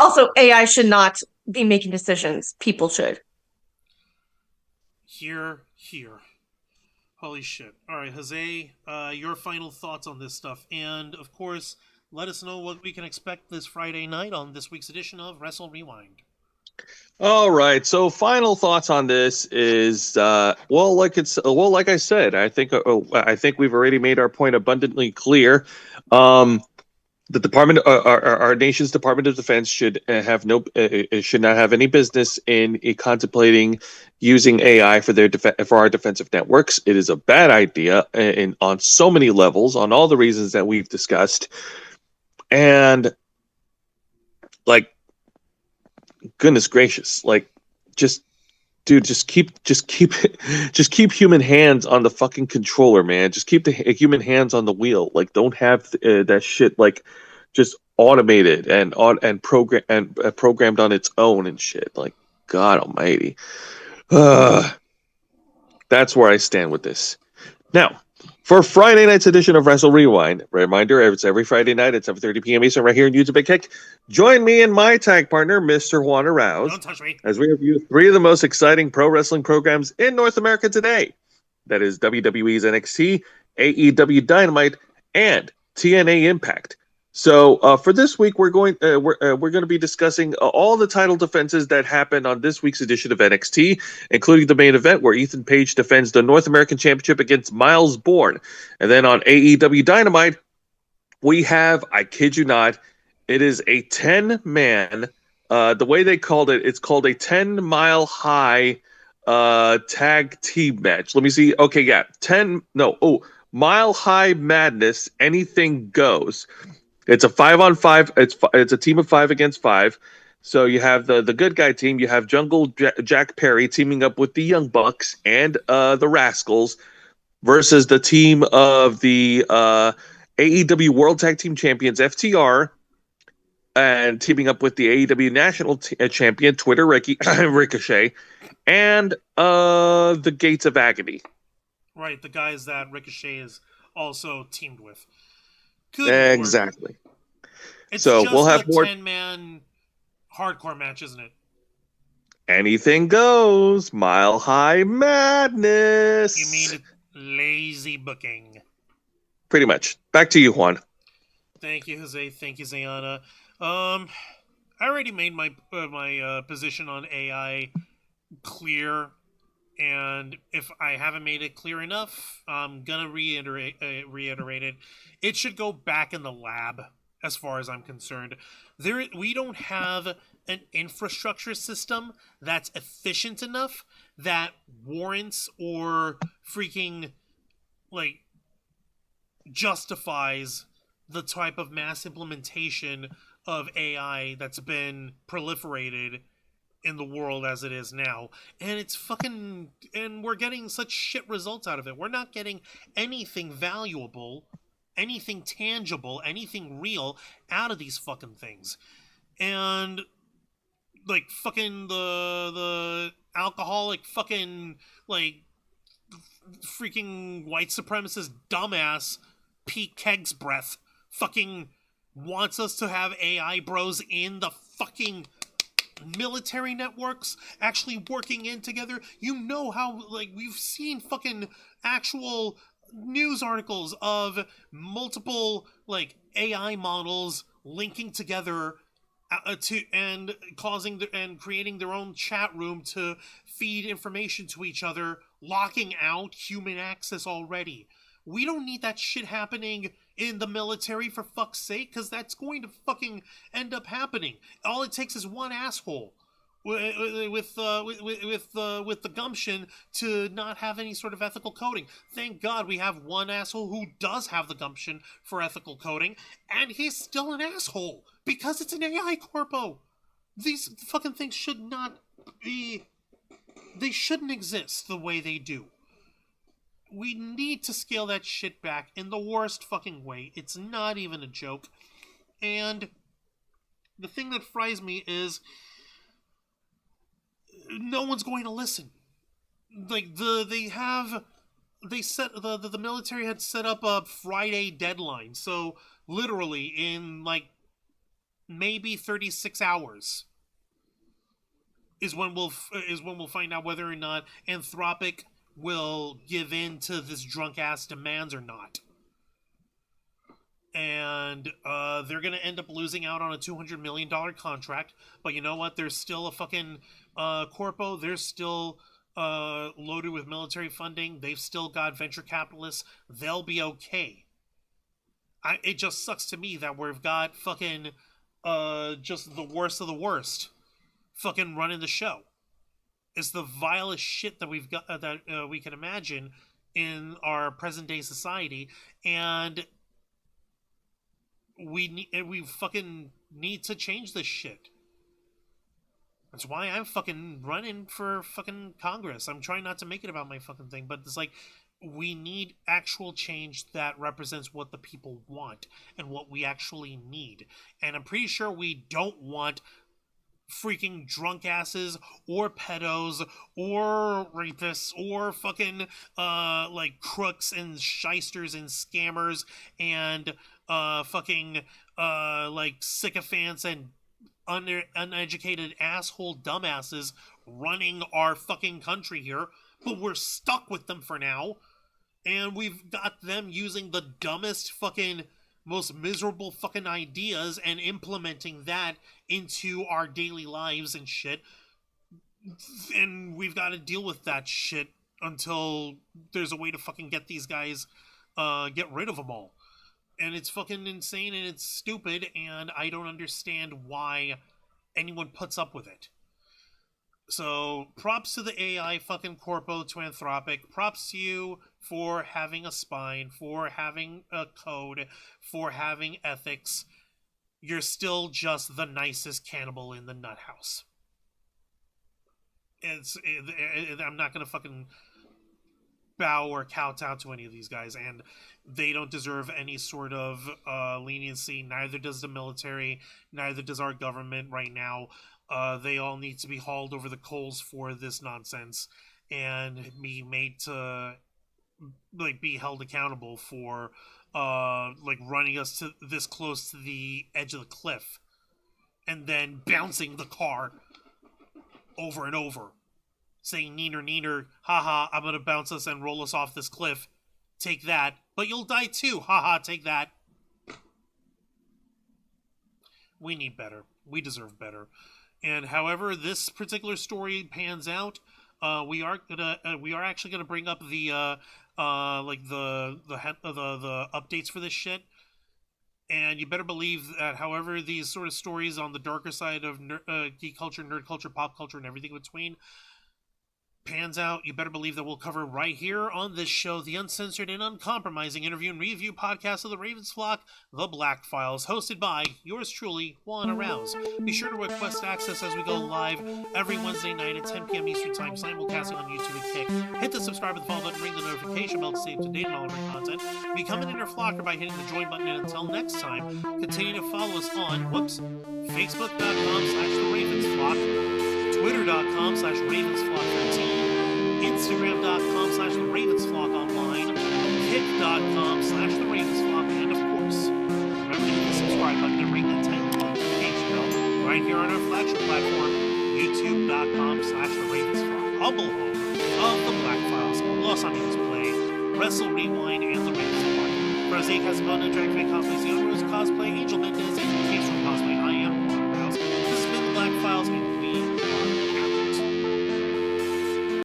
[SPEAKER 5] Also, AI should not be making decisions. People should.
[SPEAKER 2] Here. Holy shit. All right, Jose, your final thoughts on this stuff. And, of course, let us know what we can expect this Friday night on this week's edition of Wrestle Rewind.
[SPEAKER 3] All right. So, final thoughts on this is, like I said, I think we've already made our point abundantly clear. The department, our nation's Department of Defense, should should not have any business in contemplating using AI for our defensive networks. It is a bad idea, on so many levels, on all the reasons that we've discussed, and goodness gracious, just keep human hands on the fucking controller, man. Just keep the human hands on the wheel. Don't have that shit just automated and programmed on its own and shit. God Almighty. That's where I stand with this. Now, for Friday night's edition of Wrestle Rewind. Reminder, it's every Friday night at 7:30 p.m. Eastern right here on YouTube Big Kick. Join me and my tag partner, Mr. Juan Arouse,
[SPEAKER 2] Don't touch me.
[SPEAKER 3] as we review 3 of the most exciting pro wrestling programs in North America today. That is WWE's NXT, AEW Dynamite, and TNA Impact. So for this week, we're going to be discussing all the title defenses that happened on this week's edition of NXT, including the main event where Ethan Page defends the North American Championship against Miles Bourne. And then on AEW Dynamite, we have, I kid you not, it is a 10-man. The way they called it, it's called a 10-mile high tag team match. Let me see. Okay, yeah, Mile High Madness. Anything goes. It's a 5-on-5. It's a team of 5 against 5. So you have the good guy team. You have Jungle Jack Perry teaming up with the Young Bucks and the Rascals versus the team of the AEW World Tag Team Champions FTR and teaming up with the AEW National Champion Ricochet and the Gates of Agony.
[SPEAKER 2] Right, the guys that Ricochet is also teamed with. Good
[SPEAKER 3] exactly.
[SPEAKER 2] Lord. It's
[SPEAKER 3] so
[SPEAKER 2] just
[SPEAKER 3] we'll have
[SPEAKER 2] a
[SPEAKER 3] more
[SPEAKER 2] 10-man hardcore match, isn't it?
[SPEAKER 3] Anything goes. Mile High Madness.
[SPEAKER 2] You mean lazy booking?
[SPEAKER 3] Pretty much. Back to you, Juan.
[SPEAKER 2] Thank you, Jose. Thank you, Zayana. I already made my position on AI clear, and if I haven't made it clear enough, I'm gonna reiterate it. It should go back in the lab, as far as I'm concerned. We don't have an infrastructure system that's efficient enough that warrants or freaking justifies the type of mass implementation of AI that's been proliferated in the world as it is now. And and we're getting such shit results out of it. We're not getting anything valuable, anything tangible, anything real out of these fucking things. And the alcoholic freaking white supremacist dumbass Pete Keg's breath fucking wants us to have AI bros in the fucking military networks actually working in together. You know how we've seen fucking actual news articles of multiple AI models linking together and creating their own chat room to feed information to each other, locking out human access already. We don't need that shit happening in the military, for fuck's sake, because that's going to fucking end up happening. All it takes is one asshole with the gumption to not have any sort of ethical coding. Thank God we have one asshole who does have the gumption for ethical coding, and he's still an asshole because it's an AI corpo. These fucking things should not be. They shouldn't exist the way they do. We need to scale that shit back in the worst fucking way. It's not even a joke. And the thing that fries me is no one's going to listen. The military had set up a Friday deadline. So literally in maybe 36 hours is when we'll find out whether or not Anthropic will give in to this drunk ass demands or not. And they're going to end up losing out on a $200 million contract. But you know what? There's still a fucking Corpo. They're still loaded with military funding. They've still got venture capitalists. They'll be okay. It just sucks to me that we've got fucking just the worst of the worst fucking running the show. It's the vilest shit that we've got that we can imagine in our present day society, and we fucking need to change this shit. That's why I'm fucking running for fucking Congress. I'm trying not to make it about my fucking thing, but it's we need actual change that represents what the people want and what we actually need. And I'm pretty sure we don't want freaking drunk asses or pedos or rapists or fucking like crooks and shysters and scammers and fucking like sycophants and uneducated asshole dumbasses running our fucking country here, but we're stuck with them for now, and we've got them using the dumbest fucking most miserable fucking ideas and implementing that into our daily lives and shit, and we've got to deal with that shit until there's a way to fucking get these guys get rid of them all. And it's fucking insane and it's stupid, and I don't understand why anyone puts up with it. So, props to the AI fucking Corpo, to Anthropic. Props to you for having a spine, for having a code, for having ethics. You're still just the nicest cannibal in the nut house. I'm not gonna fucking bow or kowtow to any of these guys, and they don't deserve any sort of leniency. Neither does the military, neither does our government right now. They all need to be hauled over the coals for this nonsense and be made to like be held accountable for like running us to this close to the edge of the cliff and then bouncing the car over and over, saying neener neener, haha, I'm gonna bounce us and roll us off this cliff. Take that, but you'll die too, haha, take that. We need better. We deserve better. And however this particular story pans out, we are actually gonna bring up the like the updates for this shit. And you better believe that however these sort of stories on the darker side of geek culture, nerd culture, pop culture, and everything in between pans out, you better believe that we'll cover right here on this show the uncensored and uncompromising interview and review podcast of the Ravens flock, The Black Files, hosted by yours truly, Juan Arouse. Be sure to request access as we go live every Wednesday night at 10 p.m. Eastern Time, simulcasting on YouTube and Kick. Hit the subscribe and follow button, ring the notification bell to stay up to date on all of our content. Become an inner flocker by hitting the join button, and until next time, continue to follow us on, Facebook.com/TheRavensFlock, Twitter.com/RavensFlock13, Instagram.com/TheRavensFlockOnline, Kick.com/TheRavensFlock, and of course, remember to hit the subscribe button and ring that tiny notification bell right here on our flagship platform, YouTube.com/TheRavensFlock, humble home of The Black Files, Los Angeles Play, Wrestle Rewind, and The Ravens Flock. Prosaic has gone to Drag Fan Cosplays, the Rose Cosplay, Angel Mendez, and Case from Cosplay. I am Juan Rouse. This has been The Black Files.